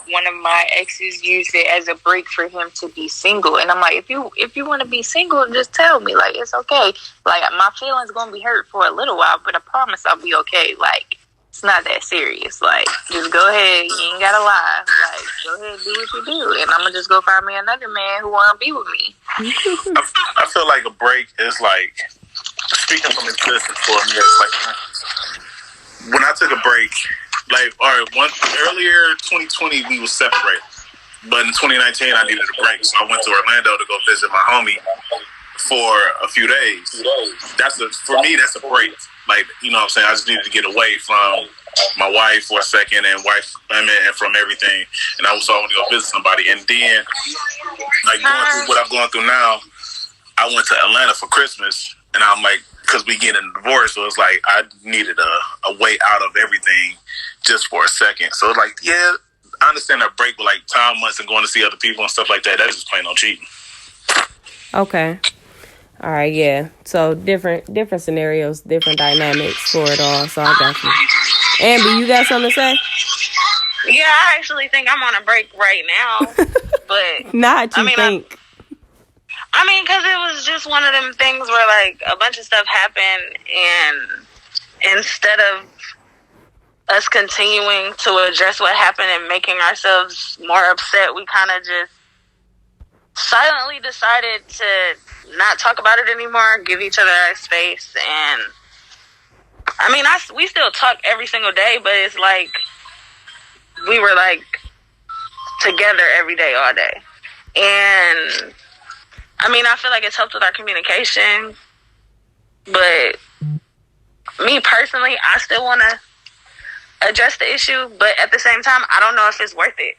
S5: one of my exes, used it as a break for him to be single, and I'm like, if you want to be single, just tell me, like, it's okay. Like, my feelings gonna be hurt for a little while, but I promise I'll be okay. Like, it's not that serious. Like, just go ahead. You ain't gotta lie. Like, go ahead, do what you do, and I'm gonna just go find me another man who wanna be with me.
S2: I feel like a break is like, speaking from existence for me, it's like, when I took a break, like, all right, earlier 2020 we was separated, but in 2019 I needed a break, so I went to Orlando to go visit my homie for a few days. For me, that's a break. Like, you know what I'm saying? I just needed to get away from my wife for a second and from everything, and I wanted to go visit somebody. And then, like, going through what I'm going through now, I went to Atlanta for Christmas, and I'm like, because we get a divorce, so it's like I needed a way out of everything just for a second. So it's like, yeah, I understand that break with like time months and going to see other people and stuff like that. That's just plain on cheating.
S1: Okay. All right, yeah. So different scenarios, different dynamics for it all. So I got you. Amber, you got something to say?
S7: Yeah, I actually think I'm on a break right now, but
S1: Not you think.
S7: I mean, because it was just one of them things where, like, a bunch of stuff happened, and instead of us continuing to address what happened and making ourselves more upset, we kind of just silently decided to not talk about it anymore, give each other our space. And I mean, we still talk every single day, but it's like we were like together every day, all day. And I mean, I feel like it's helped with our communication, but me personally, I still want to address the issue, but at the same time, I don't know if it's worth it.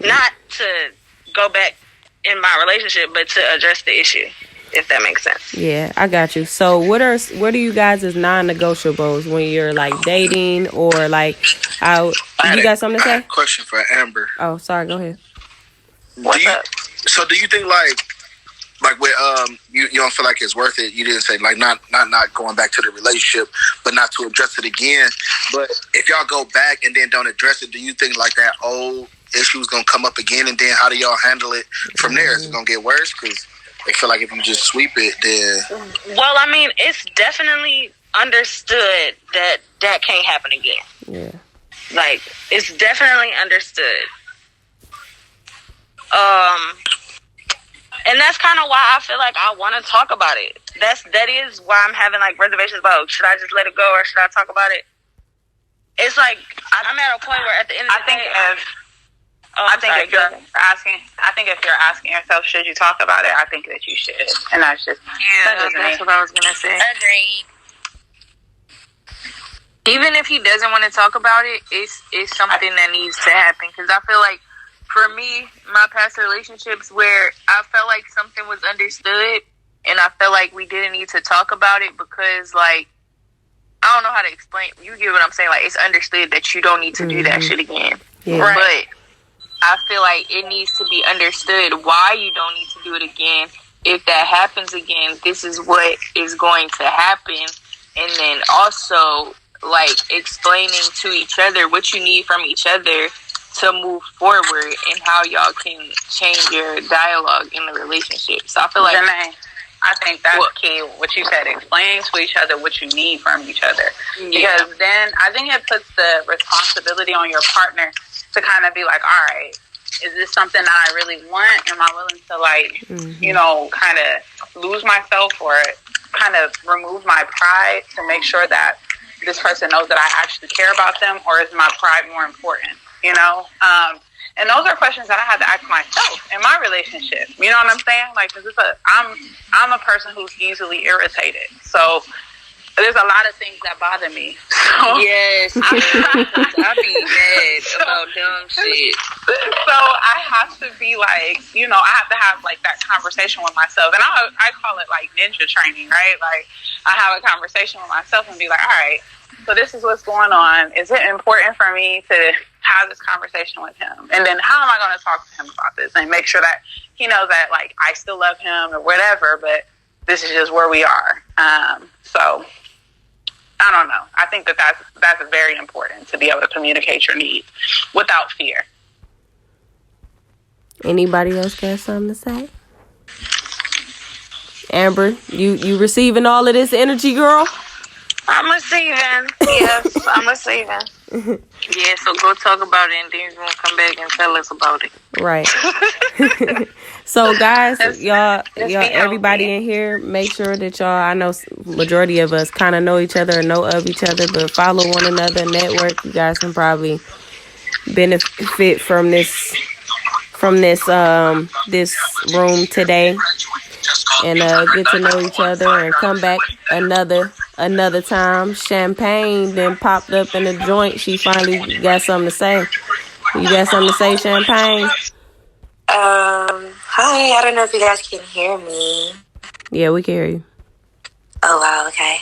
S7: Not to go back in my relationship, but to address the issue, if that makes sense.
S1: Yeah, I got you. So what are you guys' non-negotiables when you're like dating or like out? You got something to say?
S6: I had a question for Amber.
S1: Oh, sorry. Go ahead.
S7: What's up?
S6: So do you think like with you don't feel like it's worth it? You didn't say like not going back to the relationship, but not to address it again. But if y'all go back and then don't address it, do you think like that old issue is gonna come up again? And then how do y'all handle it from there? Is it gonna get worse? Because I feel like if you just sweep it, then
S7: well, I mean, it's definitely understood that can't happen again.
S1: Yeah,
S7: like it's definitely understood. And that's kind of why I feel like I want to talk about it. That is why I'm having like reservations about, should I just let it go or should I talk about it? It's like I'm at a point where at the end of the day, I think if you're asking yourself, should you talk about it? I think that you should, and that's what I was gonna say.
S8: Agreed.
S5: Even if he doesn't want to talk about it, it's something that needs to happen. Because I feel like, for me, my past relationships where I felt like something was understood and I felt like we didn't need to talk about it because, like, I don't know how to explain. You get what I'm saying? Like, it's understood that you don't need to do that shit again.
S1: Yeah.
S5: Right. But I feel like it needs to be understood why you don't need to do it again. If that happens again, this is what is going to happen. And then also, like, explaining to each other what you need from each other to move forward and how y'all can change your dialogue in the relationship. So I feel like
S9: I think that's key. What you said, explaining to each other what you need from each other. Yeah. Because then I think it puts the responsibility on your partner to kind of be like, all right, is this something that I really want? Am I willing to, like, you know, kind of lose myself or kind of remove my pride to make sure that this person knows that I actually care about them, or is my pride more important, you know? And those are questions that I had to ask myself in my relationship. You know what I'm saying? Like, cause I'm a person who's easily irritated. So there's a lot of things that bother me. So,
S4: yes, I be mad about dumb shit.
S9: So I have to be like, you know, I have to have like that conversation with myself. And I call it like ninja training, right? Like, I have a conversation with myself and be like, all right, so this is what's going on. Is it important for me to have this conversation with him? And then how am I going to talk to him about this and make sure that he knows that, like, I still love him or whatever, but this is just where we are. So I don't know. I think that's very important, to be able to communicate your needs without fear.
S1: Anybody else got something to say? Amber, you receiving all of this energy, girl?
S7: I'm receiving. Yes, I'm receiving.
S4: Yeah, so go talk about it, and then you're going to come back and tell us about it.
S1: Right. So, guys, y'all, everybody in here, make sure that y'all, I know majority of us kind of know each other or know of each other, but follow one another, network. You guys can probably benefit from this room today, and get to know each other and come back another time. Champagne then popped up in the joint. She finally got something to say. You got something to say, Champagne?
S10: Hi, I don't know if you guys can hear me.
S1: Yeah, we can hear you.
S10: Oh, wow, okay.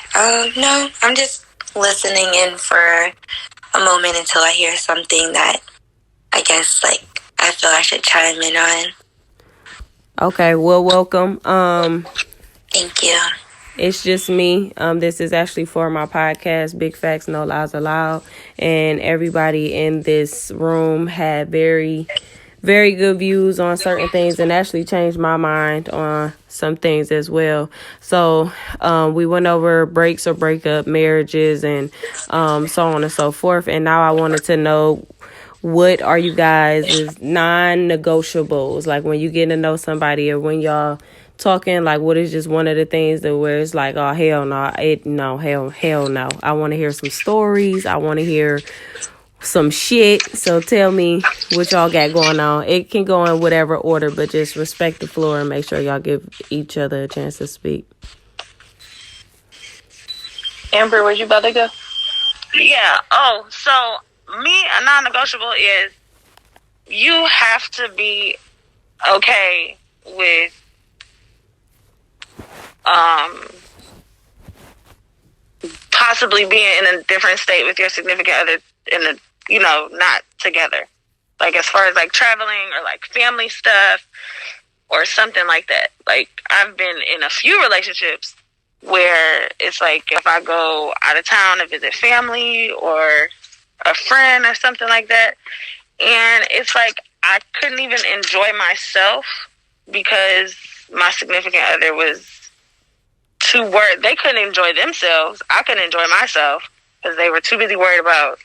S10: No, I'm just listening in for a moment until I hear something that I guess, like, I feel I should chime in on.
S1: Okay, well, welcome.
S10: Thank you.
S1: It's just me. This is actually for my podcast, Big Facts, No Lies Allowed. And everybody in this room had very, very good views on certain things and actually changed my mind on some things as well. So we went over breaks or breakup, marriages, and so on and so forth. And now I wanted to know, what are you guys' non-negotiables? Like, when you get to know somebody or when y'all talking, like, what is just one of the things that where it's like, oh, hell no, hell no. I want to hear some stories. I want to hear some shit. So tell me what y'all got going on. It can go in whatever order, but just respect the floor and make sure y'all give each other a chance to speak.
S9: Amber, where you about to go?
S7: Yeah. Oh, so me, a non-negotiable is you have to be okay with possibly being in a different state with your significant other not together. Like, as far as like traveling or like family stuff or something like that. Like, I've been in a few relationships where it's like, if I go out of town to visit family or a friend or something like that, and it's like I couldn't even enjoy myself because my significant other was too worried. They couldn't enjoy themselves. I couldn't enjoy myself because they were too busy worried about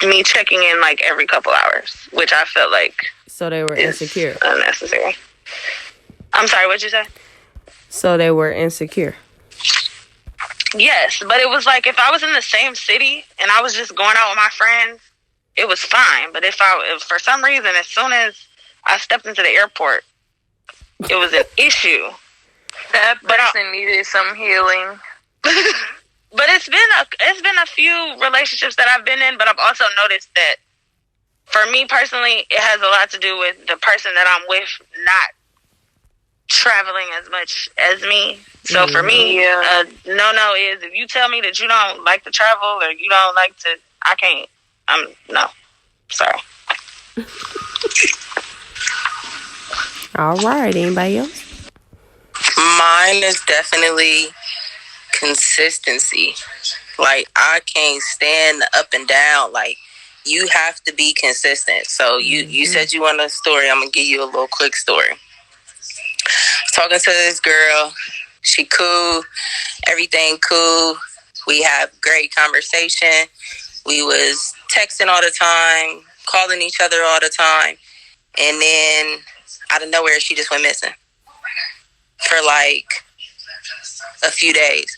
S7: me checking in like every couple hours, which I felt like
S1: so they were insecure.
S7: Unnecessary. I'm sorry, what'd you say?
S1: So they were insecure.
S7: Yes, but it was like if I was in the same city and I was just going out with my friends, it was fine. But if for some reason, as soon as I stepped into the airport, it was an issue.
S4: That person needed some healing.
S7: But it's been a few relationships that I've been in, but I've also noticed that for me personally, it has a lot to do with the person that I'm with not traveling as much as me. So for me, no is if you tell me that you don't like to travel or you don't like to, I can't. No. Sorry.
S1: All right. Anybody else?
S4: Mine is definitely consistency. Like, I can't stand up and down. Like, you have to be consistent. So you said you want a story. I'm gonna give you a little quick story. Talking to this girl, she cool, everything cool. We have great conversation. We was texting all the time, calling each other all the time. And then out of nowhere, she just went missing for like a few days.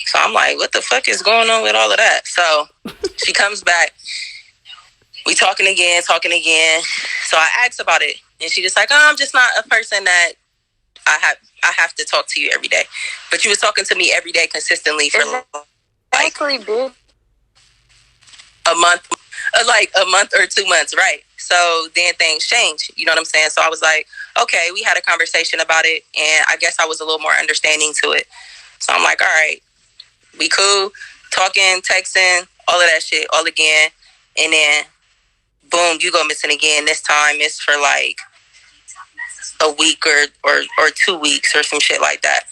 S4: So I'm like, what the fuck is going on with all of that? So she comes back. We talking again. So I asked about it. And she just like, oh, I'm just not a person that I have to talk to you every day. But you was talking to me every day consistently for like a month, like a month or 2 months, right? So then things changed. You know what I'm saying? So I was like, okay, we had a conversation about it, and I guess I was a little more understanding to it. So I'm like, all right, we cool, talking, texting, all of that shit, all again. And then, boom, you go missing again. This time it's for like a week or 2 weeks or some shit like that.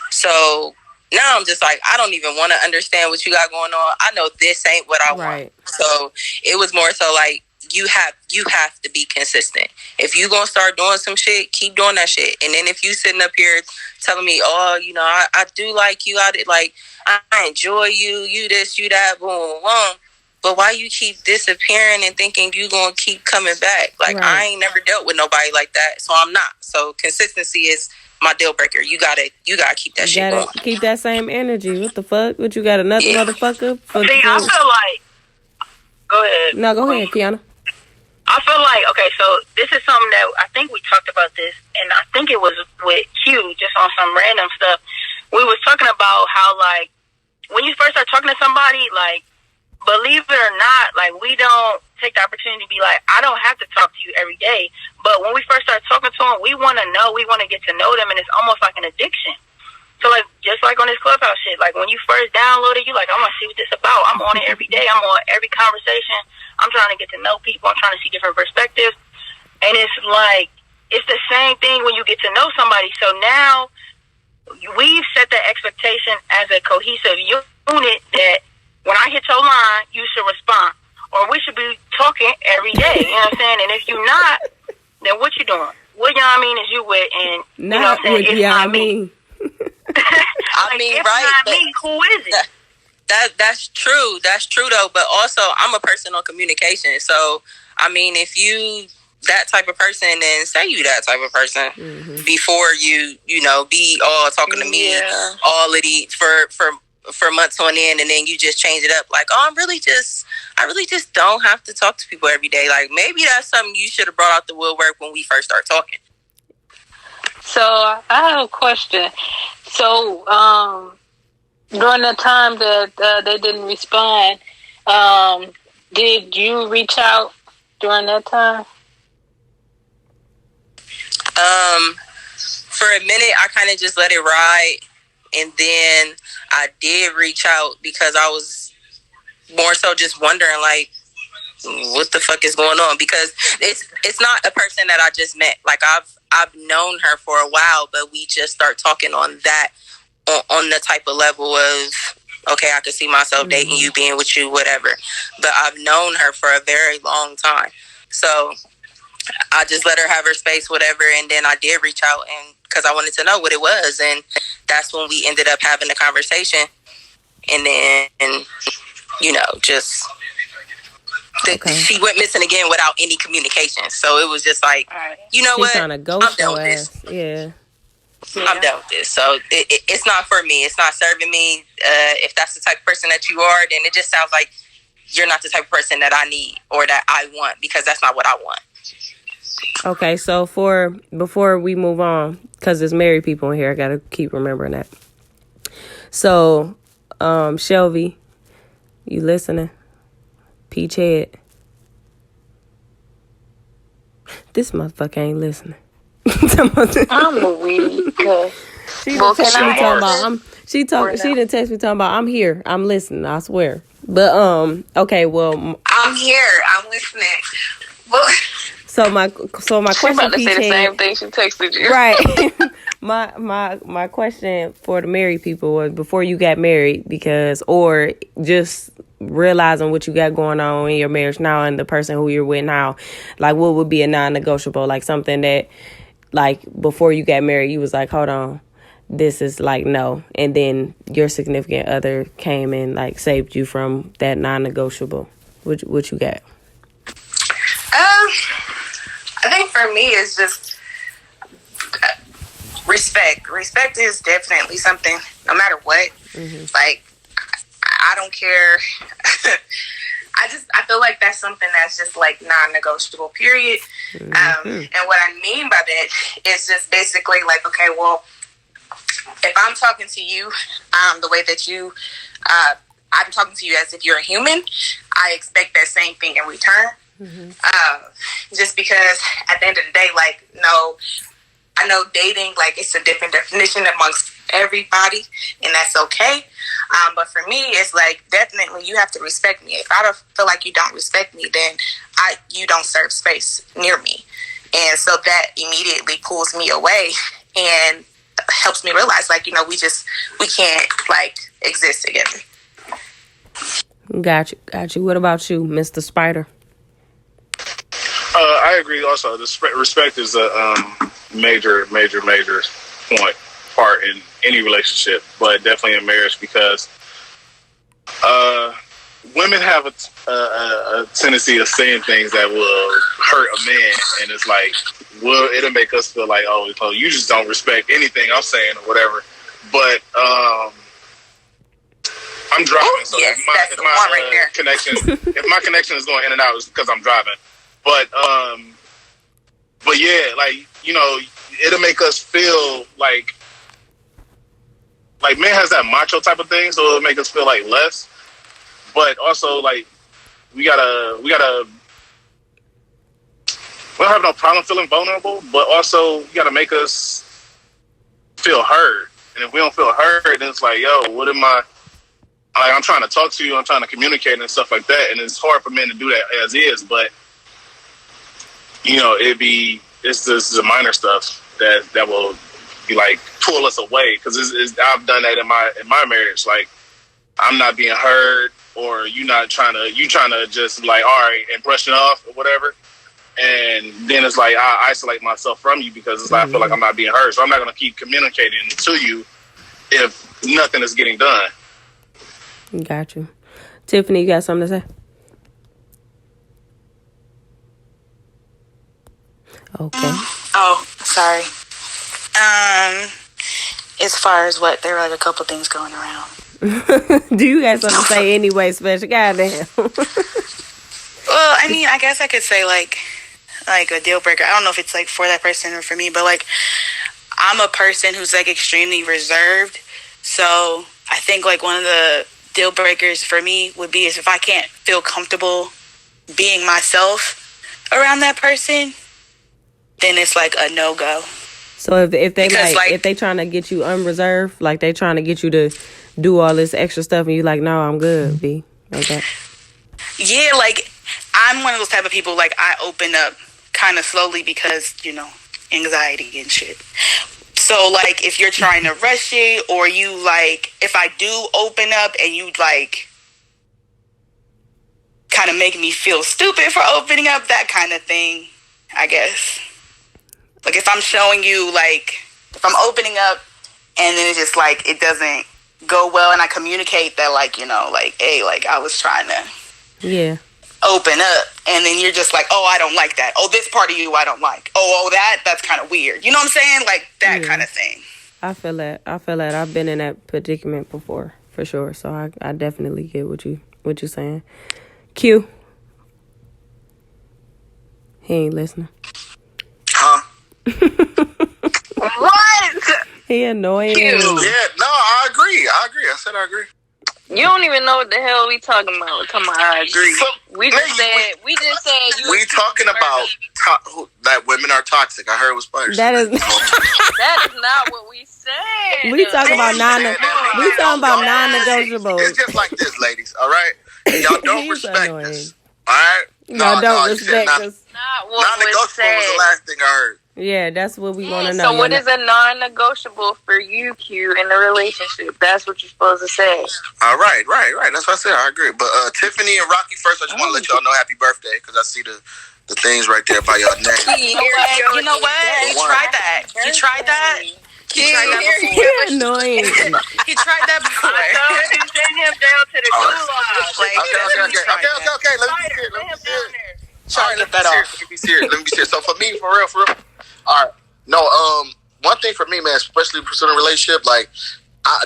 S4: So now I'm just like, I don't even want to understand what you got going on. I know this ain't what I want. So it was more so like, you have to be consistent. If you gonna start doing some shit, keep doing that shit. And then if you sitting up here telling me, oh, you know, I do like you, I enjoy you, you this, you that, boom, boom, boom. But why you keep disappearing and thinking you gonna keep coming back? Like, I ain't never dealt with nobody like that, so I'm not. So consistency is my deal breaker. You gotta keep that shit going.
S1: Keep that same energy. What the fuck? What you got another motherfucker?
S3: I feel like. Go ahead.
S1: No, go ahead, Kiana.
S3: I feel like, okay, so this is something that I think we talked about this, and I think it was with Q, just on some random stuff. We was talking about how, like, when you first start talking to somebody, like, believe it or not, like, we don't take the opportunity to be like, I don't have to talk to you every day. But when we first start talking to them, we want to know, we want to get to know them, and it's almost like an addiction. So, like, just like on this Clubhouse shit, like, when you first download it, you like, I want to see what this is about. I'm on it every day. I'm on every conversation. I'm trying to get to know people. I'm trying to see different perspectives. And it's like, it's the same thing when you get to know somebody. So now we've set the expectation as a cohesive unit that when I hit your line, you should respond. Or we should be talking every day. You know what I'm saying? And if you're not, then what you doing? What, you know what I mean, is you with? And, you know what I'm saying? It's not me.
S4: I mean,
S3: if
S4: right?
S3: Not me, who is it?
S4: That's true. That's true though. But also, I'm a person on communication. So, I mean, if you that type of person, then say you that type of person before you know, be all talking to me all of the for months on end, and then you just change it up. Like, oh, I really just don't have to talk to people every day. Like, maybe that's something you should have brought out the woodwork when we first started talking.
S11: So I have a question. So during the time that they didn't respond, did you reach out during that time?
S4: For a minute, I kind of just let it ride, and then I did reach out because I was more so just wondering, like, what the fuck is going on? Because it's not a person that I just met. Like, I've known her for a while, but we just start talking on the type of level of, okay, I could see myself dating you, being with you, whatever. But I've known her for a very long time. So I just let her have her space, whatever. And then I did reach out, and because I wanted to know what it was. And that's when we ended up having a conversation. And then, you know, just... She went missing again without any communication. So it was just like, you know what? I'm done with this.
S1: Yeah.
S4: I'm done with this. So it's not for me. It's not serving me. If that's the type of person that you are, then it just sounds like you're not the type of person that I need or that I want, because that's not what I want.
S1: Okay, so before we move on, because there's married people in here, I got to keep remembering that. So, Shelby, you listening? Peach head. This motherfucker ain't listening.
S11: I'm weak.
S1: She done text me talking about I'm here. I'm listening, I swear. But okay, well,
S10: I'm here. I'm listening.
S1: So my question,
S11: she's about to say the same thing she texted you.
S1: Right. my question for the married people was, before you got married, or just realizing what you got going on in your marriage now and the person who you're with now, like, what would be a non-negotiable, like something that, like, before you got married, you was like, hold on, this is like, no, and then your significant other came and like saved you from that non-negotiable. What you got?
S4: for me, it's just respect. Respect is definitely something, no matter what. Like, I don't care. I feel like that's something that's just like non-negotiable, period. And what I mean by that is just basically like, okay, well, if I'm talking to you the way that you, I'm talking to you as if you're a human, I expect that same thing in return. Just because at the end of the day, like, no, I know dating, like, it's a different definition amongst everybody, and that's okay. But for me, it's like, definitely you have to respect me. If I don't feel like you don't respect me, then you don't serve space near me. And so that immediately pulls me away and helps me realize, like, you know, we can't, like, exist together.
S1: Got you. What about you, Mr. Spider?
S2: I agree also. The respect is a major part in any relationship, but definitely in marriage, because women have a tendency of saying things that will hurt a man, and it's like, well, it'll make us feel like, oh, you just don't respect anything I'm saying or whatever. But I'm driving, so if my connection is going in and out, it's because I'm driving. But yeah, like, you know, it'll make us feel like men has that macho type of thing, so it'll make us feel like less. But also, like, we don't have no problem feeling vulnerable, but also you gotta make us feel heard. And if we don't feel heard, then it's like, yo, what am I? Like, I'm trying to talk to you, I'm trying to communicate and stuff like that, and it's hard for men to do that as is. But you know, it's the minor stuff that will be like pull us away, because I've done that in my marriage. Like, I'm not being heard, or you trying to just like, all right, and brush it off or whatever. And then it's like, I isolate myself from you because it's like, I feel like I'm not being heard. So I'm not going to keep communicating to you if nothing is getting done.
S1: Got you. Tiffany, you got something to say? Okay.
S5: Oh, sorry. As far as what, there were like a couple things going around.
S1: Do you got something to say anyway, Special? Goddamn.
S5: Well, I mean, I guess I could say like a deal breaker. I don't know if it's like for that person or for me, but like, I'm a person who's like extremely reserved. So I think like one of the deal breakers for me would be is if I can't feel comfortable being myself around that person, then it's like a no-go.
S1: So if they if they trying to get you unreserved, like they trying to get you to do all this extra stuff, and you like, no, I'm good, B. Like that.
S5: Yeah, like I'm one of those type of people, like I open up kind of slowly because, you know, anxiety and shit. So like if you're trying to rush it, or you like, if I do open up and you like kind of make me feel stupid for opening up, that kind of thing, I guess. Like if I'm showing you, like if I'm opening up and then it's just like it doesn't go well, and I communicate that, like, you know, like, hey, like I was trying to open up, and then you're just like, oh, I don't like that. Oh, this part of you I don't like. Oh, that's kind of weird. You know what I'm saying? Like that kind of thing.
S1: I feel that. I've been in that predicament before, for sure. So I definitely get what you're saying. Q. He ain't listening.
S6: Huh?
S7: What?
S1: He annoying.
S6: Yeah, no, I agree. I said I agree.
S7: You don't even know what the hell we talking about. Come on, I agree.
S6: So,
S7: we just said
S6: we talking about that women are toxic. I heard it was Spider.
S1: That is
S7: not what we said.
S1: We talking about non-negotiables.
S6: It's just like this, ladies. All right, y'all don't respect us. All right,
S1: y'all don't respect us.
S6: Non-negotiable was the last thing I heard.
S1: Yeah, that's what we want to know.
S7: So what is a non-negotiable for you, Q, in a relationship? That's what you're supposed to say.
S6: All right. That's what I said. I agree. But Tiffany and Rocky, first, I just want to let y'all know happy birthday, because I see the things right there by your name.
S5: You know what? You tried that. He tried that before.
S1: You're annoying.
S5: He tried that before.
S7: I told you send him down to the gulag.
S6: Okay. Let me see it. Sorry, let me be serious. So for me, for real. All right. No, one thing for me, man, especially pursuing a relationship, like,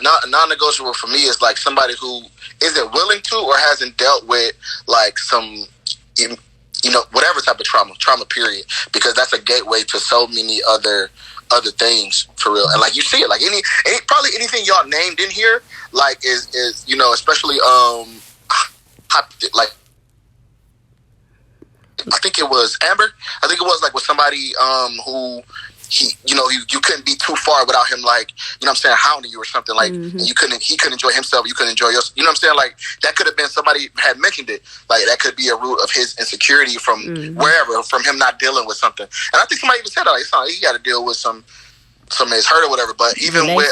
S6: non-negotiable for me is like somebody who isn't willing to or hasn't dealt with like some, whatever type of trauma period, because that's a gateway to so many other things for real. And like you see it, like any probably anything y'all named in here, like is especially like I think it was Amber. I think it was like with somebody who you couldn't be too far without him, like, you know what I'm saying, hounding you or something, like, and he couldn't enjoy himself, you couldn't enjoy yours, you know what I'm saying, like, that could have been, somebody had mentioned it, like, that could be a root of his insecurity from wherever, from him not dealing with something. And I think somebody even said that, like, he got to deal with some of his hurt or whatever, but even with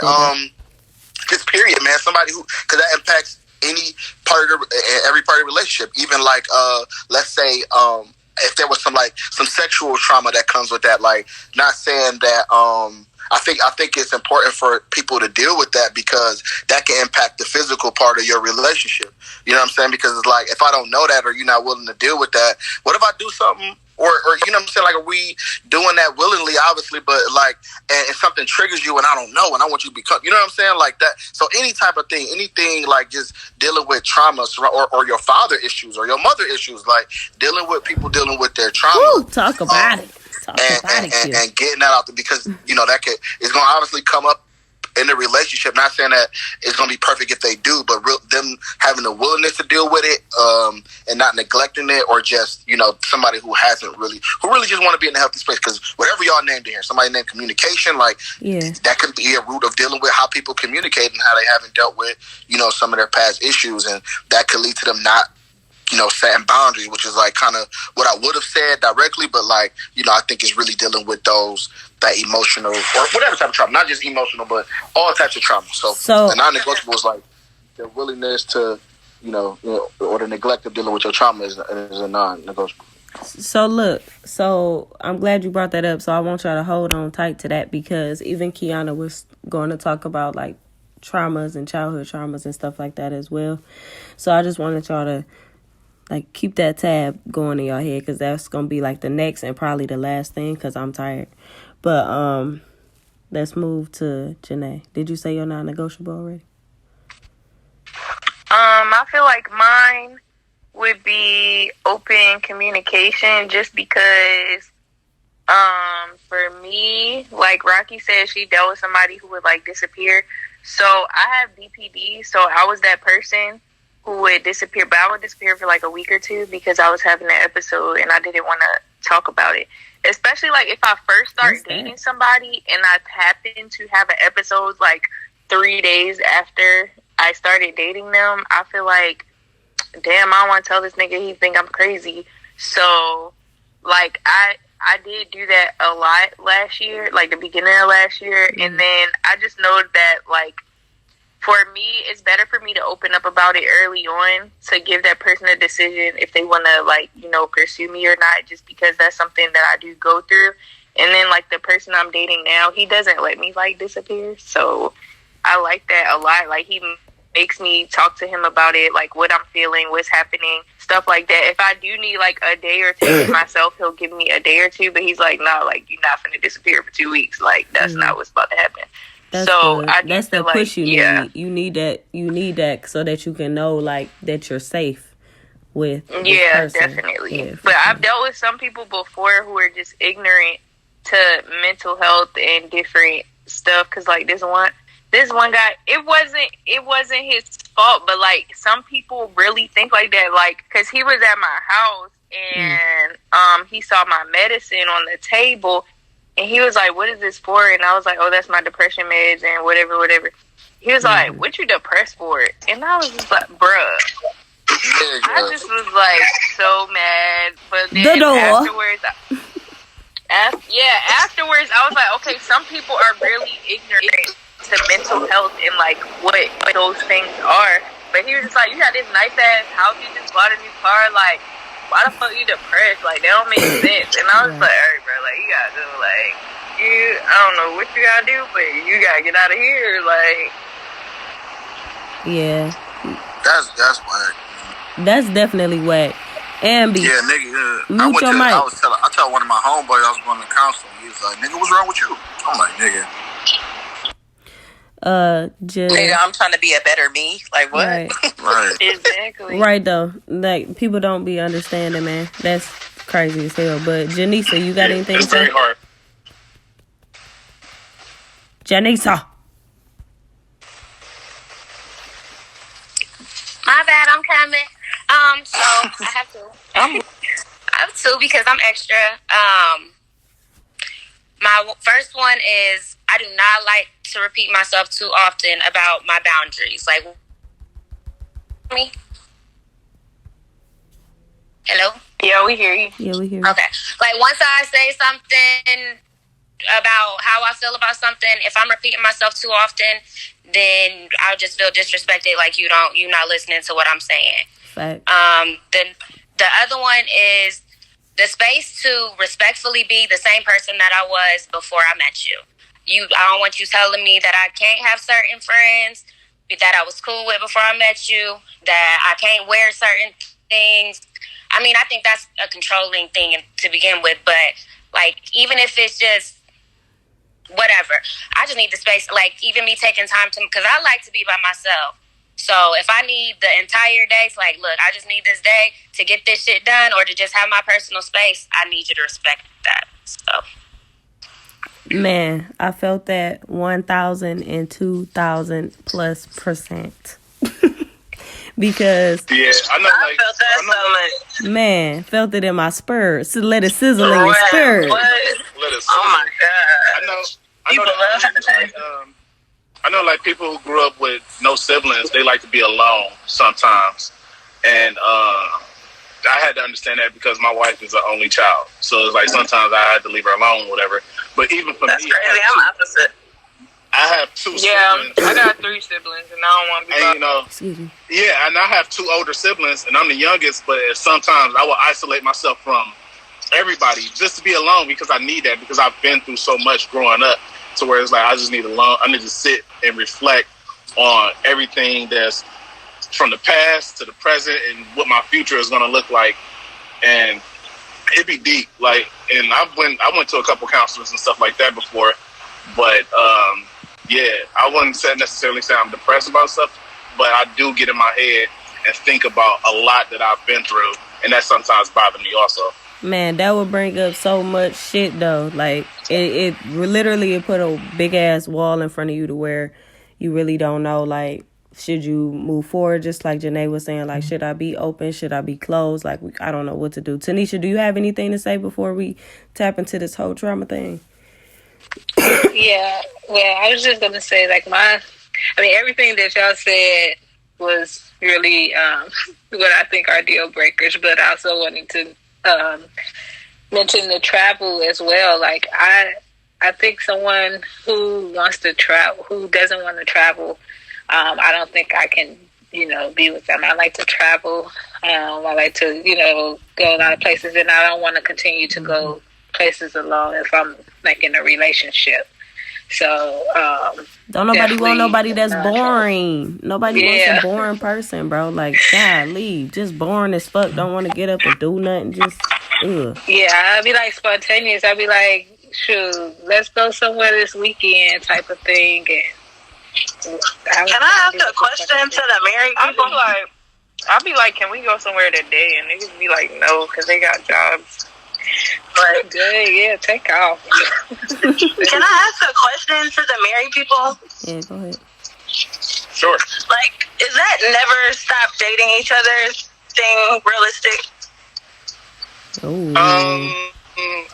S6: his period, man, somebody who, because that impacts any part of every part of the relationship, even like, let's say, if there was some sexual trauma that comes with that, like, not saying that I think it's important for people to deal with that, because that can impact the physical part of your relationship. You know what I'm saying? Because it's like, if I don't know that, or you're not willing to deal with that, what if I do something, or you know what I'm saying? Like, are we doing that willingly, obviously, but like, and if something triggers you and I don't know, and I want you to become, you know what I'm saying? Like that. So any type of thing, anything like just dealing with trauma, or your father issues or your mother issues, like dealing with people dealing with their trauma.
S1: Woo, talk about it.
S6: And getting that out there, because it's going to obviously come up in the relationship. Not saying that it's going to be perfect if they do, but them having the willingness to deal with it, and not neglecting it, or just somebody who really just want to be in a healthy space. Because whatever y'all named in here, somebody named communication, like that could be a root of dealing with how people communicate and how they haven't dealt with some of their past issues, and that could lead to them not setting boundaries, which is like kind of what I would have said directly, but like, I think it's really dealing with that emotional or whatever type of trauma, not just emotional, but all types of trauma. So the non-negotiable is like the willingness to, or the neglect of dealing with your trauma is a non-negotiable.
S1: So I'm glad you brought that up. So I want y'all to hold on tight to that, because even Kiana was going to talk about like traumas and childhood traumas and stuff like that as well. So I just wanted y'all to like keep that tab going in your head, because that's gonna be like the next and probably the last thing, because I'm tired. But let's move to Janae. Did you say you're non-negotiable already?
S3: I feel like mine would be open communication, just because for me, like Rocky said, she dealt with somebody who would like disappear. So I have BPD, so I was that person who would disappear, but I would disappear for like a week or two because I was having an episode and I didn't want to talk about it. Especially like if I first start dating somebody and I happen to have an episode like 3 days after I started dating them, I feel like, damn, I don't want to tell this nigga, he think I'm crazy. So like I did do that a lot last year, like the beginning of last year, and then I just know that like, for me, it's better for me to open up about it early on to give that person a decision if they want to, like, pursue me or not, just because that's something that I do go through. And then, like, the person I'm dating now, he doesn't let me, like, disappear. So I like that a lot. Like, he makes me talk to him about it, like, what I'm feeling, what's happening, stuff like that. If I do need, like, a day or two myself, he'll give me a day or two. But he's like, no, like, you're not going to disappear for 2 weeks. Like, that's not what's about to happen.
S1: That's that's the push you need. You need that so that you can know like that you're safe with this person. Definitely. Yeah, but I've dealt with some people before who are just ignorant to mental health and different stuff. Cause like this one guy, it wasn't his fault, but like some people really think like that. Like, cause he was at my house and he saw my medicine on the table. And he was like, what is this for? And I was like, oh, that's my depression meds and whatever. He was like, what you depressed for? And I was just like, bruh. I just was like so mad. But then afterwards, I was like, okay, some people are really ignorant to mental health and like what those things are. But he was just like, you got this nice ass house, you just bought a new car, like, why the fuck you depressed? Like, that don't make sense. And I was like, alright, bro, like, you gotta do, like, I don't know what you gotta do, but you gotta get out of here, like. Yeah.
S6: That's whack.
S1: That's definitely whack. Ambi.
S12: Yeah, nigga.
S1: Mute your mic.
S12: I told one of my homeboys I was going to counseling. He was like, "Nigga, what's wrong with you?" I'm like, "Nigga."
S4: Nigga, I'm trying to be a better me. Like what?
S12: Right.
S9: Exactly.
S1: Right though. Like people don't be understanding, man. That's crazy as hell. But Janisa, you got anything to say?
S2: It's very hard.
S1: Janisa.
S8: My bad, I'm coming. So I have to. I have two because I'm extra. My first one is I do not like to repeat myself too often about my boundaries. Like, me? Hello?
S9: Yeah, we hear you.
S1: Yeah, we hear you.
S8: Okay. Like once I say something about how I feel about something, if I'm repeating myself too often, then I'll just feel disrespected. Like you're not listening to what I'm saying.
S1: Fact.
S8: Then the other one is the space to respectfully be the same person that I was before I met you. I don't want you telling me that I can't have certain friends that I was cool with before I met you, that I can't wear certain things. I mean, I think that's a controlling thing to begin with, but like even if it's just whatever, I just need the space. Like even me taking time to, because I like to be by myself. So if I need the entire day, it's like, look, I just need this day to get this shit done or to just have my personal space. I need you to respect that. So,
S1: man, I felt that 1,000 and 2,000+%. Because
S2: yeah, I know. Like,
S7: felt that so much.
S1: Man, felt it in my spurs. So let it sizzle in your spurs.
S2: Let it sizzle.
S7: Oh my god!
S2: I know, like people who grew up with no siblings, they like to be alone sometimes, and I had to understand that because my wife is an only child, so it's like sometimes I had to leave her alone, whatever. But even for
S7: That's
S2: me,
S7: crazy. I'm opposite.
S2: I have two
S9: Yeah,
S2: siblings.
S9: I got 3 siblings, and I don't want to be.
S2: And,
S1: Excuse me.
S2: yeah, and I have 2 older siblings, and I'm the youngest. But sometimes I will isolate myself from everybody just to be alone because I need that because I've been through so much growing up. To where it's like I just need alone. I need to sit and reflect on everything that's from the past to the present and what my future is going to look like. And it'd be deep. Like, and I went to a couple counselors and stuff like that before. But yeah, I wouldn't necessarily say I'm depressed about stuff, but I do get in my head and think about a lot that I've been through, and that sometimes bothers me also.
S1: Man, that would bring up so much shit though. Like it literally put a big ass wall in front of you to where you really don't know, like, should you move forward? Just like Janae was saying, like, should I be open? Should I be closed? Like, I don't know what to do. Tanisha, do you have anything to say before we tap into this whole trauma thing?
S11: Yeah, well, I was just gonna say, like, everything that y'all said was really what I think are deal breakers, but I also wanted to mention the travel as well. Like, I think someone who wants to travel, who doesn't want to travel, I don't think I can, be with them. I like to travel. I like to, go a lot of places, and I don't want to continue to go places alone if I'm like in a relationship. So
S1: don't nobody want nobody that's boring. Nobody wants a boring person, bro. Like, God, leave. Just boring as fuck. Don't want to get up and do nothing. Just ugh.
S11: Yeah, I'd be like spontaneous. I'd be like, shoot, let's go somewhere this weekend type of thing. And
S7: can I ask a question to the married people?
S9: I'll be like, can we go somewhere today? And niggas be like, no, because they got jobs.
S11: But yeah, take off.
S7: Can I ask a question to the married people?
S1: Yeah, go ahead.
S2: Sure.
S7: Like, is that never stop dating each other thing realistic?
S1: Ooh.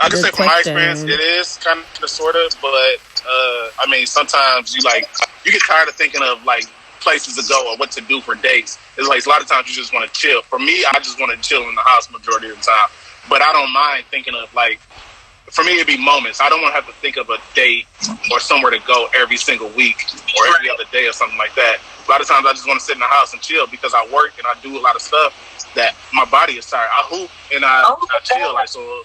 S2: I can say from my experience, it is kind of sort of, but I mean, sometimes you get tired of thinking of like places to go or what to do for dates. It's like a lot of times you just want to chill. For me, I just want to chill in the house majority of the time. But I don't mind thinking of, like, for me, it'd be moments. I don't want to have to think of a date or somewhere to go every single week or every other day or something like that. A lot of times I just want to sit in the house and chill because I work and I do a lot of stuff that my body is tired. I hoop and I chill. Like, so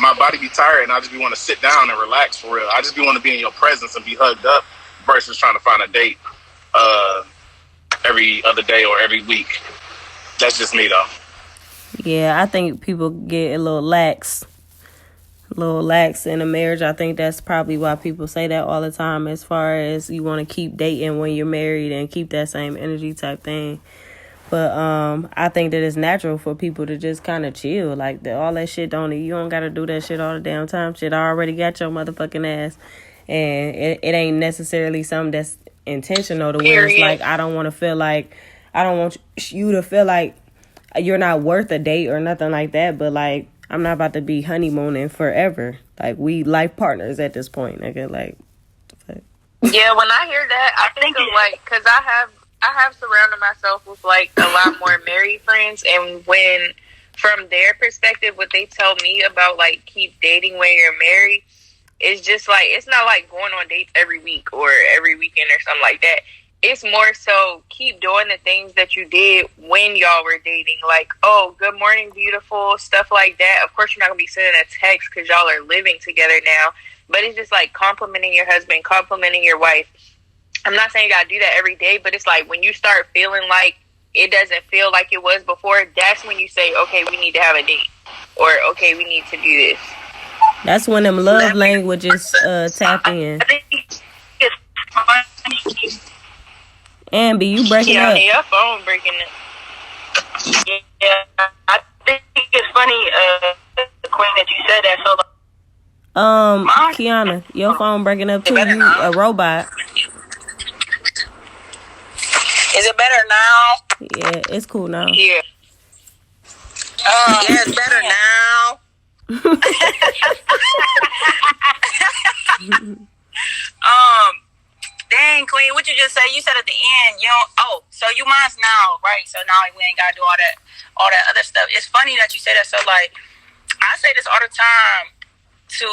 S2: my body be tired and I just be want to sit down and relax for real. I just be want to be in your presence and be hugged up versus trying to find a date every other day or every week. That's just me, though.
S1: Yeah, I think people get a little lax in a marriage. I think that's probably why people say that all the time, as far as you want to keep dating when you're married and keep that same energy type thing. But I think that it's natural for people to just kind of chill. Like, all that shit you don't got to do that shit all the damn time. Shit, I already got your motherfucking ass. And it ain't necessarily something that's intentional to where it's like, I don't want you to feel like you're not worth a date or nothing like that. But, like, I'm not about to be honeymooning forever. Like, we life partners at this point, nigga. Like,
S7: yeah, when I hear that, I think of, like, because I have surrounded myself with, like, a lot more married friends, and when, from their perspective, what they tell me about, like, keep dating when you're married, is just, like, it's not, like, going on dates every week or every weekend or something like that. It's more so keep doing the things that you did when y'all were dating. Like, oh, good morning, beautiful, stuff like that. Of course, you're not going to be sending a text because y'all are living together now. But it's just, like, complimenting your husband, complimenting your wife. I'm not saying you got to do that every day, but it's like when you start feeling like it doesn't feel like it was before, that's when you say, okay, we need to have a date. Or, okay, we need to do this.
S1: That's when them love languages tap in.
S3: I think it's funny.
S1: Ambi, you breaking up.
S7: Yeah, your phone breaking up.
S3: Yeah, I think it's funny, Queen, that you said that. So,
S1: Kiana, your phone breaking up too. You a robot.
S4: Is it better now?
S1: Yeah, it's cool now.
S7: Yeah.
S4: Yeah, it's better now. Dang, Queen, what you just say? You said at the end, so you mine's now, right? So now we ain't gotta do all that other stuff. It's funny that you say that. So, like, I say this all the time to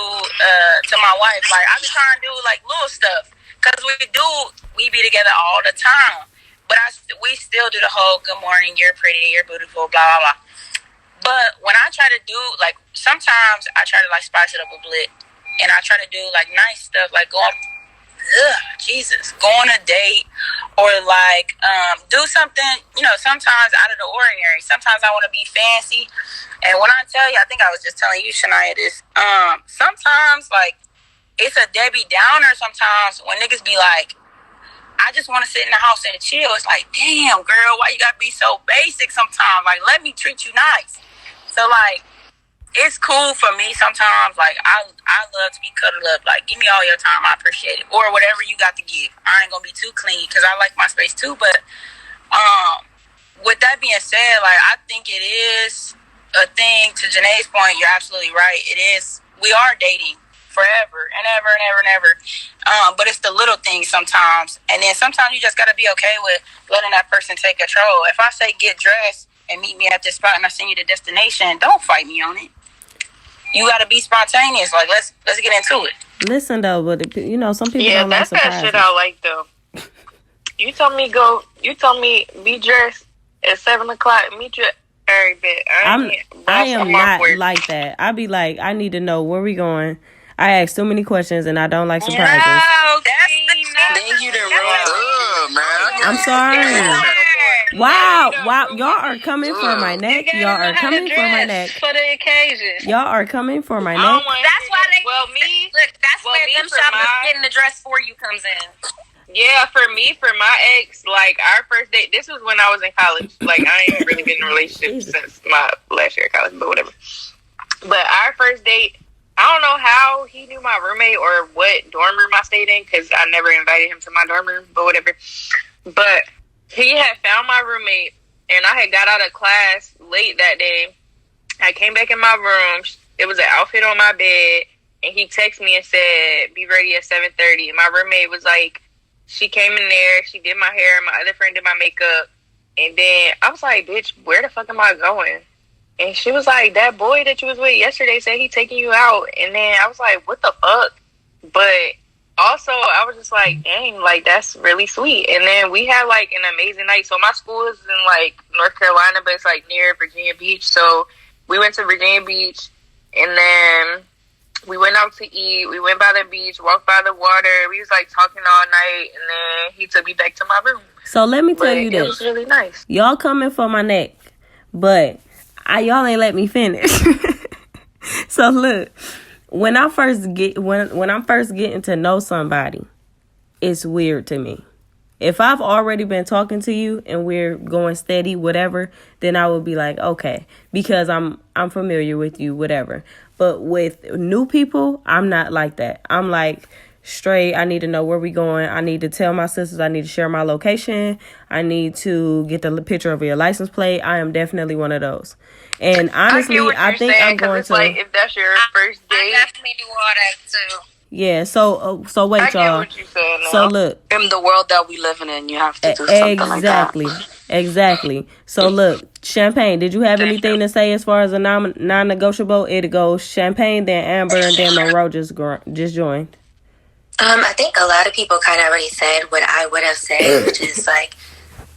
S4: my wife. Like, I be trying to do, like, little stuff, because we be together all the time. But we still do the whole good morning, you're pretty, you're beautiful, blah, blah, blah. But when I try to do, like, sometimes I try to, like, spice it up a bit. And I try to do, like, nice stuff, like go on a date, or, like, do something, sometimes out of the ordinary. Sometimes I want to be fancy. And when I tell you, I think I was just telling you, Shania, this, sometimes, like, it's a Debbie Downer sometimes when niggas be like, I just want to sit in the house and chill. It's like, damn, girl, why you gotta be so basic sometimes? Like, let me treat you nice. So, like, it's cool for me sometimes. Like, I love to be cuddled up. Like, give me all your time. I appreciate it. Or whatever you got to give. I ain't gonna be too clingy because I like my space too. But with that being said, like, I think it is a thing. To Janae's point, you're absolutely right. It is. We are dating forever and ever and ever and ever. But it's the little things sometimes. And then sometimes you just got to be okay with letting that person take control. If I say get dressed and meet me at this spot and I send you the destination, don't fight me on it. You got to be spontaneous. Like, let's get into it.
S1: Listen, though, but, some people don't like surprises.
S7: Yeah, that's that shit I like, though. You told me be dressed at 7 o'clock, meet you every bit.
S1: I am not like that. I be like, I need to know where we going. I ask too many questions and I don't like surprises.
S4: No, that's the thing. Then you done ruined
S12: man.
S1: I'm sorry. Wow, y'all are coming for my neck. Y'all are coming for my neck.
S7: For the occasion.
S1: Y'all are coming for my neck.
S8: That's why that's where them shoppers getting the dress for you comes in.
S7: Yeah, for my ex, like, our first date, this was when I was in college. Like, I ain't really been in a relationship since my last year of college, but whatever. But our first date, I don't know how he knew my roommate or what dorm room I stayed in, because I never invited him to my dorm room, but whatever. But he had found my roommate, and I had got out of class late that day. I came back in my room. It was an outfit on my bed, and he texted me and said, be ready at 7:30. And my roommate was like, she came in there, she did my hair, my other friend did my makeup, and then I was like, bitch, where the fuck am I going? And she was like, that boy that you was with yesterday said he taking you out. And then I was like, what the fuck? But also, I was just like, dang, like, that's really sweet. And then we had, like, an amazing night. So my school is in, like, North Carolina, but it's, like, near Virginia Beach. So we went to Virginia Beach, and then we went out to eat. We went by the beach, walked by the water. We was, like, talking all night, and then he took me back to my room.
S1: So let me tell you this.
S7: It was really nice.
S1: Y'all coming for my neck, but y'all ain't let me finish. So look, when I'm first getting to know somebody, it's weird to me. If I've already been talking to you and we're going steady, whatever, then I would be like, okay, because I'm familiar with you, whatever. But with new people, I'm not like that. I'm like straight. I need to know where we going. I need to tell my sisters. I need to share my location. I need to get the picture of your license plate. I am definitely one of those. And honestly, I think I'm going to.
S3: Like, if that's your first date,
S8: I definitely do all that too.
S1: Yeah, so wait,
S3: I get
S1: y'all.
S3: what you're saying now.
S1: So look,
S4: In the world that we living in, you have to do something like that.
S1: Exactly. So look, Champagne, did you have anything to say as far as a non-negotiable? It goes Champagne, then Amber, and then Monroe just joined.
S10: I think a lot of people kind of already said what I would have said, which is like,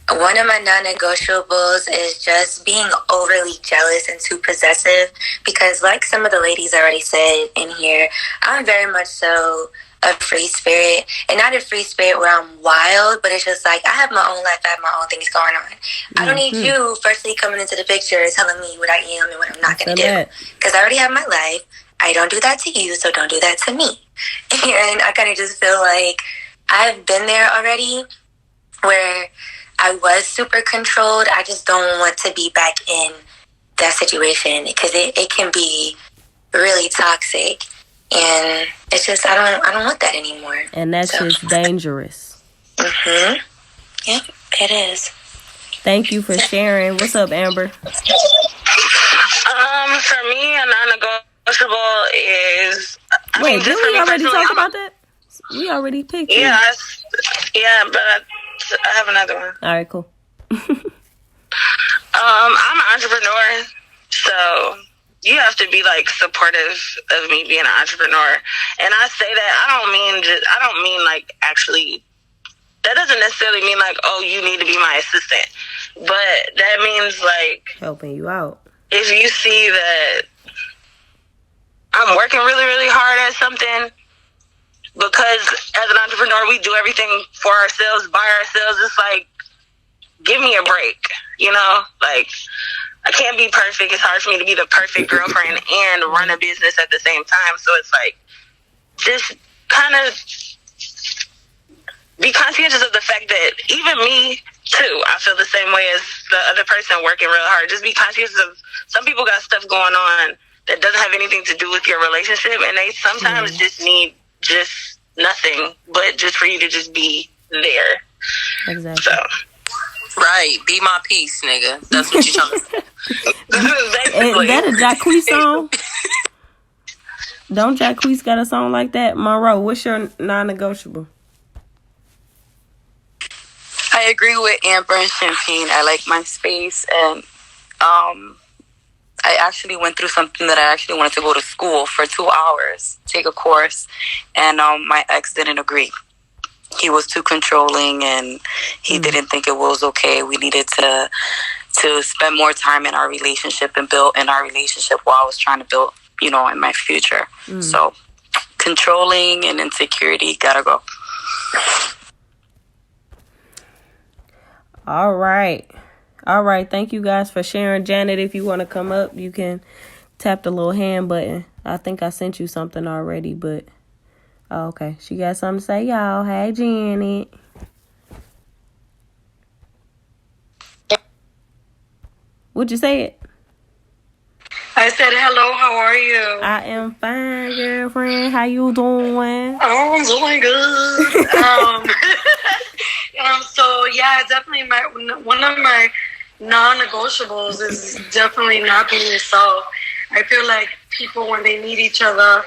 S10: one of my non-negotiables is just being overly jealous and too possessive, because like some of the ladies already said in here, I'm very much so a free spirit, and not a free spirit where I'm wild, but it's just like I have my own life, I have my own things going on. I don't need you firstly coming into the picture telling me what I am and what I'm not going to do, because I already have my life. I don't do that to you, so don't do that to me. And I kind of just feel like I've been there already where I was super controlled. I just don't want to be back in that situation, because it can be really toxic, and it's just I don't want that anymore.
S1: And that's just dangerous.
S10: Yep, it is.
S1: Thank you for sharing. What's up, Amber?
S7: For me, a non-negotiable is.
S1: Wait, did we already talk about that? We already picked it.
S7: Yeah, but I have another one.
S1: All right, cool.
S7: I'm an entrepreneur, so you have to be like supportive of me being an entrepreneur. And I say that I don't mean like actually. That doesn't necessarily mean like, oh, you need to be my assistant, but that means like
S1: helping you out.
S7: If you see that I'm working really, really hard at something. Because as an entrepreneur, we do everything for ourselves, by ourselves. It's like, give me a break, you know? Like, I can't be perfect. It's hard for me to be the perfect girlfriend and run a business at the same time. So it's like, just kind of be conscientious of the fact that even me, too, I feel the same way as the other person working real hard. Just be conscious of some people got stuff going on that doesn't have anything to do with your relationship, and they sometimes just need just nothing, but just for you to just be there.
S1: Exactly.
S7: So.
S4: Right, be my peace, nigga. That's what you're trying to say.
S1: Is that a Jacquees song? Don't Jacquees got a song like that? Monroe, what's your non-negotiable?
S4: I agree with Amber and Champagne. I like my space, and I actually went through something that I actually wanted to go to school for 2 hours, take a course, and my ex didn't agree. He was too controlling, and he didn't think it was okay. We needed to spend more time in our relationship and build in our relationship while I was trying to build, in my future. So controlling and insecurity gotta go.
S1: All right. Thank you guys for sharing. Janet, if you want to come up, you can tap the little hand button. I think I sent you something already, but okay. She got something to say, y'all. Hey, Janet. Would you say it?
S13: I said hello. How are you?
S1: I am fine, girlfriend. How you doing?
S13: Oh, I'm doing good. So yeah, definitely one of my non-negotiables is definitely not being yourself. I feel like people, when they meet each other,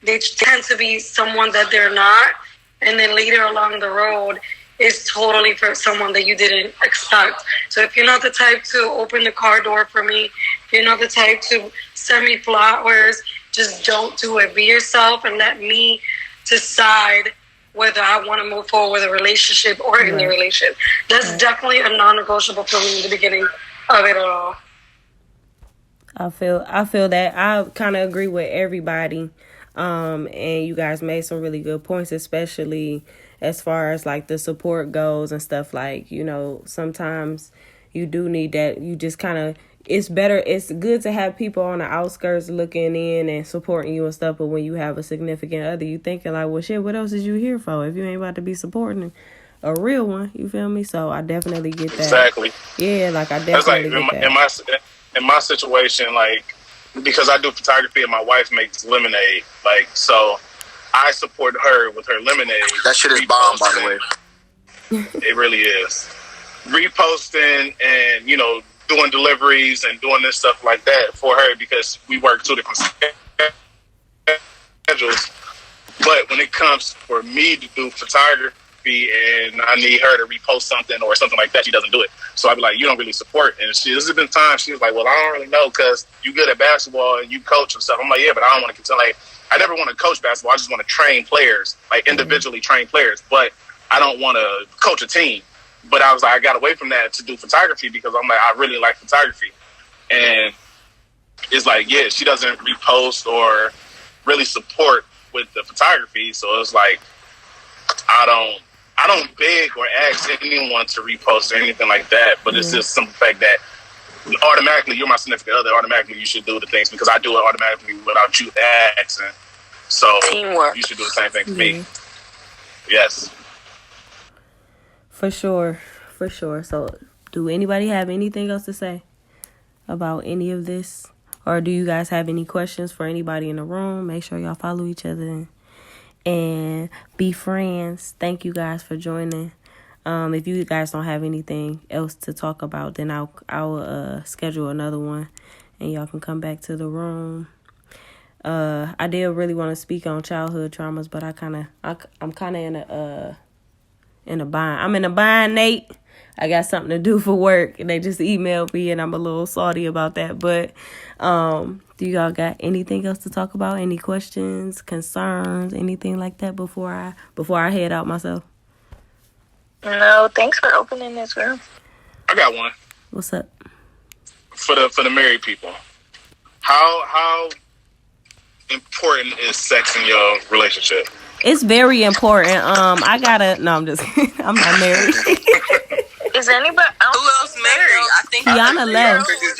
S13: they tend to be someone that they're not, and then later along the road is totally for someone that you didn't expect. So if you're not the type to open the car door for me, if you're not the type to send me flowers, just don't do it. Be yourself and let me decide whether I want to move forward with a relationship or in the relationship. That's definitely a non-negotiable for me in the beginning of it all.
S1: I feel that. I kind of agree with everybody. And you guys made some really good points, especially as far as like the support goes and stuff. Like, sometimes you do need that. You just kind of, it's better. It's good to have people on the outskirts looking in and supporting you and stuff. But when you have a significant other, you thinking like, well, shit, what else is you here for if you ain't about to be supporting a real one? You feel me? So I definitely get that.
S2: Exactly.
S1: Yeah, like I definitely get that.
S2: In my situation, like, because I do photography and my wife makes lemonade, like, so I support her with her lemonade.
S12: That shit is bomb, by the way.
S2: It really is. Reposting and, you know, doing deliveries and doing this stuff like that for her because we work 2 different schedules. But when it comes for me to do photography and I need her to repost something or something like that, she doesn't do it. So I'd be like, you don't really support. And this has been times she was like, well, I don't really know because you good at basketball and you coach and stuff. I'm like, yeah, but I don't want to continue. Like, I never want to coach basketball. I just want to train players, like individually train players. But I don't want to coach a team. But I was like, I got away from that to do photography because I'm like, I really like photography. And it's like, yeah, she doesn't repost or really support with the photography. So it's like, I don't beg or ask anyone to repost or anything like that. But it's just some fact that automatically you're my significant other. Automatically you should do the things because I do it automatically without you asking. So
S5: teamwork.
S2: You should do the same thing for me. Yes.
S1: For sure. So, do anybody have anything else to say about any of this? Or do you guys have any questions for anybody in the room? Make sure y'all follow each other and be friends. Thank you guys for joining. If you guys don't have anything else to talk about, then I'll schedule another one and y'all can come back to the room. I did really want to speak on childhood traumas, but I'm kind of in a bind. I'm in a bind, Nate. I got something to do for work, and they just emailed me, and I'm a little salty about that. But do y'all got anything else to talk about? Any questions, concerns, anything like that before I head out myself?
S5: No, thanks for opening this room.
S2: I got one.
S1: What's up?
S2: For the married people, how important is sex in your relationship?
S1: It's very important. I'm just I'm not married.
S5: Is anybody else?
S4: Who else married? I think
S1: Kiana left.
S12: I think it's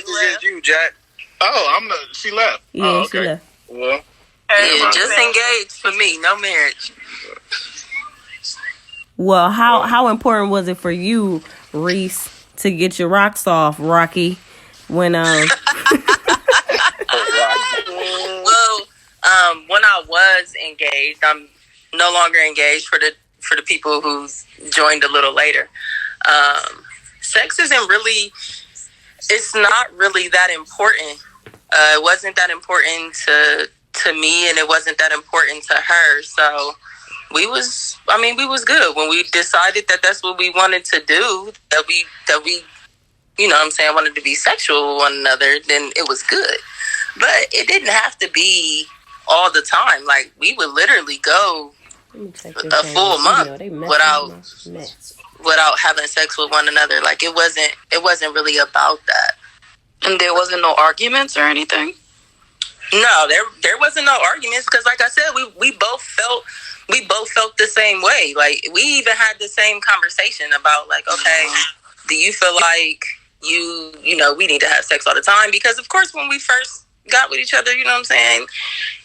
S12: just you, Jack.
S2: Oh, she left.
S1: Yeah,
S2: okay.
S1: She left.
S2: Well,
S4: yeah, just engaged for me, no marriage.
S1: Well, how important was it for you, Reese, to get your rocks off, Rocky, when
S4: when I was engaged, I'm no longer engaged for the people who joined a little later. Sex isn't really, it's not really that important. It wasn't that important to me, and it wasn't that important to her. So we was good when we decided that that's what we wanted to do, that we, you know what I'm saying, wanted to be sexual with one another, then it was good. But it didn't have to be all the time. Like, we would literally go a full month without having sex with one another. Like, it wasn't really about that.
S5: And there wasn't no arguments or anything?
S4: No, there wasn't no arguments because, like I said, we both felt the same way. Like, we even had the same conversation about, like, okay, do you feel like you know, we need to have sex all the time? Because, of course, when we first got with each other, you know what I'm saying,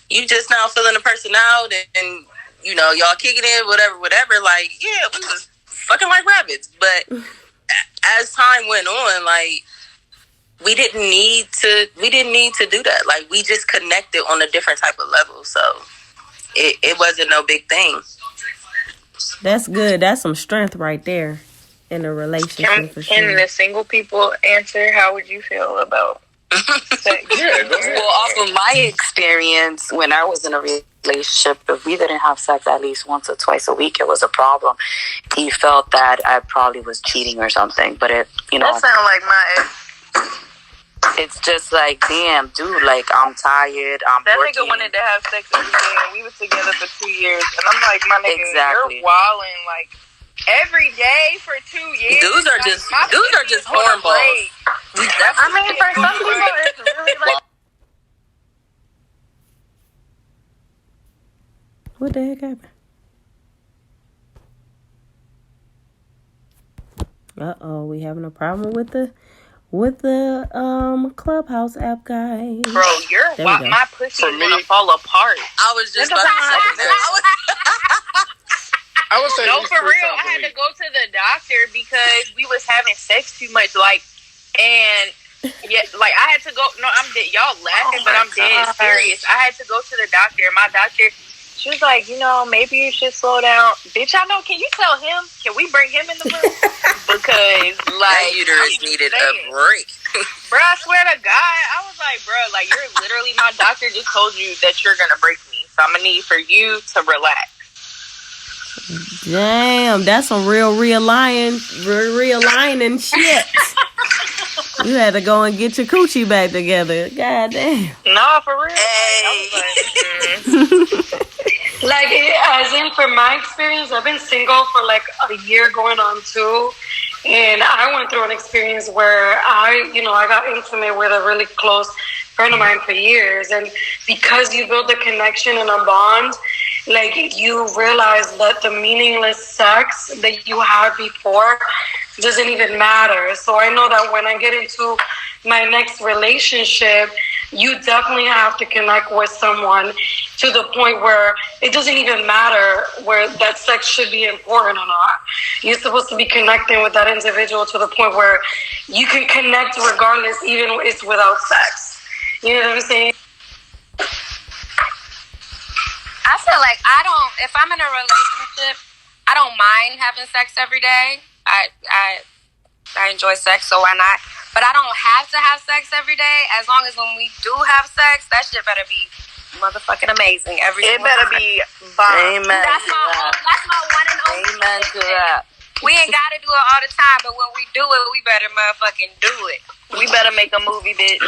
S4: you just now feeling the person out and you know, y'all kicking it, whatever, like, yeah, we was fucking like rabbits. But as time went on, like, we didn't need to do that. Like, we just connected on a different type of level. So it wasn't no big thing.
S1: That's good. That's some strength right there in a relationship.
S5: Can the single people answer? How would you feel about sex?
S14: Well, off of my experience, when I was in a relationship, if we didn't have sex at least once or twice a week, it was a problem. He felt that I probably was cheating or something. But it, you know,
S5: that sounds like my ex.
S14: It's just like, damn, dude, like, I'm tired.
S5: That
S14: working.
S5: nigga wanted to have sex every day, and we was together for 2 years. And I'm like, my nigga,
S14: exactly.
S5: You're wilding like every day for 2 years.
S4: Dudes are just hornballs.
S5: I mean, for some people, it's really like.
S1: What the heck happened? We having a problem with with the Clubhouse app, guys.
S15: Bro, my pussy is gonna fall apart.
S4: I was just about to say that.
S2: I would say
S15: no, for real. I had to go to the doctor because we was having sex too much. And yeah, I had to go. No, I'm dead. Y'all laughing, but I'm dead serious. I had to go to the doctor, and my doctor, she was like, maybe you should slow down. Bitch, I know. Can you tell him? Can we bring him in the room? Because
S4: that uterus needed a break.
S15: Bro, I swear to God, I was like, bro, you're literally, my doctor just told you that you're gonna break me, so I'm gonna need for you to relax.
S1: Damn, that's some real realigning shit. You had to go and get your coochie back together. God damn.
S15: No, for real.
S13: Hey. As in for my experience, I've been single for a year going on 2. And I went through an experience where I got intimate with a really close friend of mine for years. And because you build a connection and a bond, you realize that the meaningless sex that you had before doesn't even matter. So I know that when I get into my next relationship, you definitely have to connect with someone to the point where it doesn't even matter where that sex should be important or not. You're supposed to be connecting with that individual to the point where you can connect regardless, even if it's without sex. You know what I'm saying?
S8: I feel like if I'm in a relationship, I don't mind having sex every day. I enjoy sex, so why not? But I don't have to have sex every day. As long as when we do have sex, that shit better be motherfucking amazing. It
S15: better be bomb.
S8: Amen. That's my one and only. Amen to that. We ain't gotta do it all the time, but when we do it, we better motherfucking do it.
S15: We better make a movie, bitch.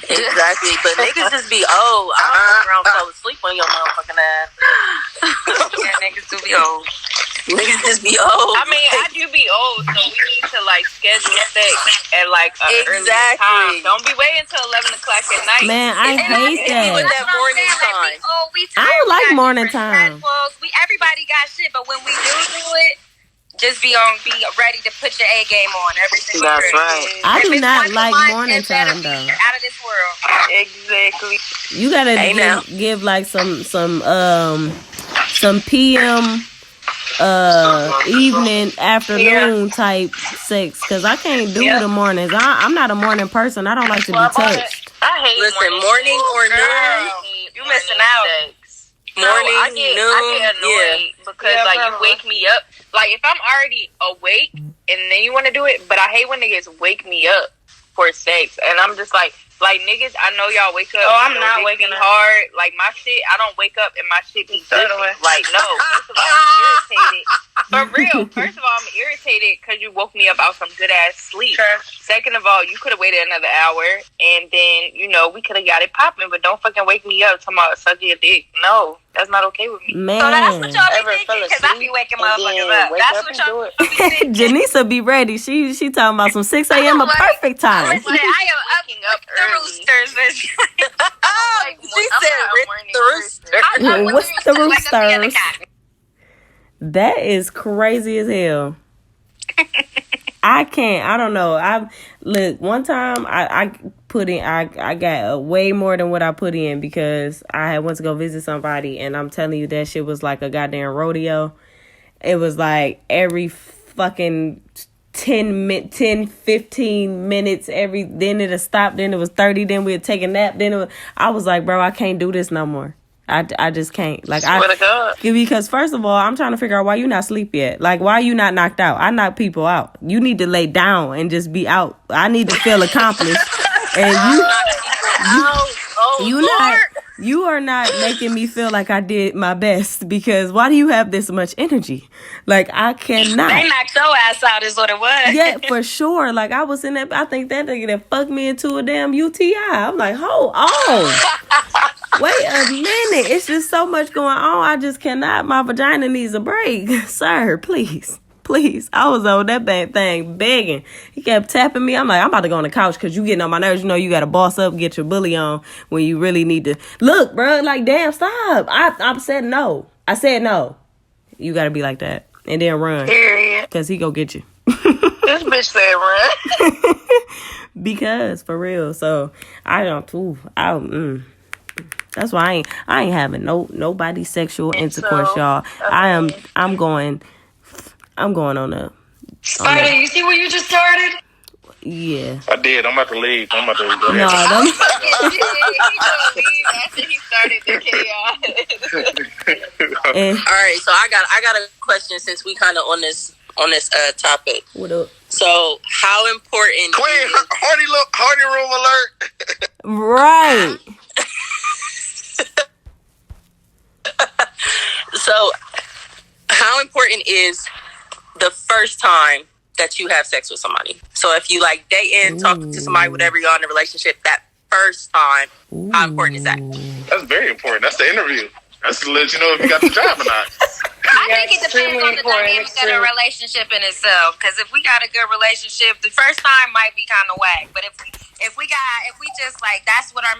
S4: Exactly, but niggas just be old. I don't fuck around fall asleep on your motherfucking ass.
S8: Yeah, niggas do be old.
S4: Niggas just be old.
S15: I mean, I do be old, so we need to schedule sex at early time. Don't be waiting until 11 o'clock at night.
S1: Man, I hate that.
S8: With that morning time.
S1: I don't like morning time.
S8: Everybody got shit, but when we do it, just be ready to put your A game on every single day.
S4: That's right.
S1: I do not like morning time though.
S8: Out of this world.
S15: Exactly.
S1: You gotta give some PM evening afternoon type sex, because I can't do the mornings. I'm not a morning person. I don't like to be touched.
S15: I hate
S4: morning or noon.
S15: You missing out.
S4: Morning,
S15: I get annoyed because you wake me up. If I'm already awake and then you want to do it, but I hate when niggas wake me up for sex, and I'm just niggas, I know y'all wake up.
S13: Oh, I'm not waking up
S15: hard. My shit, I don't wake up and my shit be good. No, first of all, I'm irritated. For real, first of all, I'm irritated because you woke me up out some good ass sleep. Sure. Second of all, you could have waited another hour, and then we could have got it popping. But don't fucking wake me up talking about sucking your dick. No, that's not okay with me.
S1: Man,
S8: so that's what y'all be thinking, because I be waking motherfuckers up. That's what y'all be thinking.
S1: Janisa be ready. She talking about some 6 a.m. a perfect time.
S8: Listen, I am waking up the roosters.
S4: She said the roosters.
S1: What's the roosters? That is crazy as hell. I can't. I don't know. Look, one time I put in. I got way more than what I put in because I had went to go visit somebody, and I'm telling you that shit was like a goddamn rodeo. It was every fucking 10, 15 minutes. Then it'll stop. Then it was 30. Then we'd take a nap. I was like, bro, I can't do this no more. I just can't. Because first of all, I'm trying to figure out why you not asleep yet. Why you not knocked out? I knock people out. You need to lay down and just be out. I need to feel accomplished. And you are not making me feel like I did my best, because why do you have this much energy? I cannot.
S8: They knocked your ass out is what it was.
S1: Yeah, for sure. I was in that. I think that nigga that fucked me into a damn UTI. I'm like, hold on. Wait a minute. It's just so much going on. I just cannot. My vagina needs a break. Sir, please. Please. I was on that bad thing begging. He kept tapping me. I'm like, I'm about to go on the couch because you getting on my nerves. You got to boss up, get your bully on when you really need to. Look, bro, damn, stop. I said no. I said no. You got to be like that. And then run. Because he go get you.
S15: This bitch said run.
S1: Because for real, so I don't too. That's why I ain't having nobody sexual intercourse, y'all. I'm going on a.
S13: Spider, you see what you just started?
S1: Yeah.
S2: I did. I'm about to leave. Go ahead.
S15: He gonna leave after he started the chaos.
S4: All right, so I got a question since we kind of on this topic.
S1: What up?
S4: So how important?
S6: Queen, Hardy room alert.
S1: Right.
S4: So how important is the first time that you have sex with somebody? So if you like dating, talking to somebody, whatever you're in a relationship, that first time, how important is that?
S2: That's very important. That's the interview. That's to let you know if you got the job or not.
S8: I think it depends on the dynamic of the relationship in itself. Because if we got a good relationship, the first time might be kind of whack. But if we just like, that's what our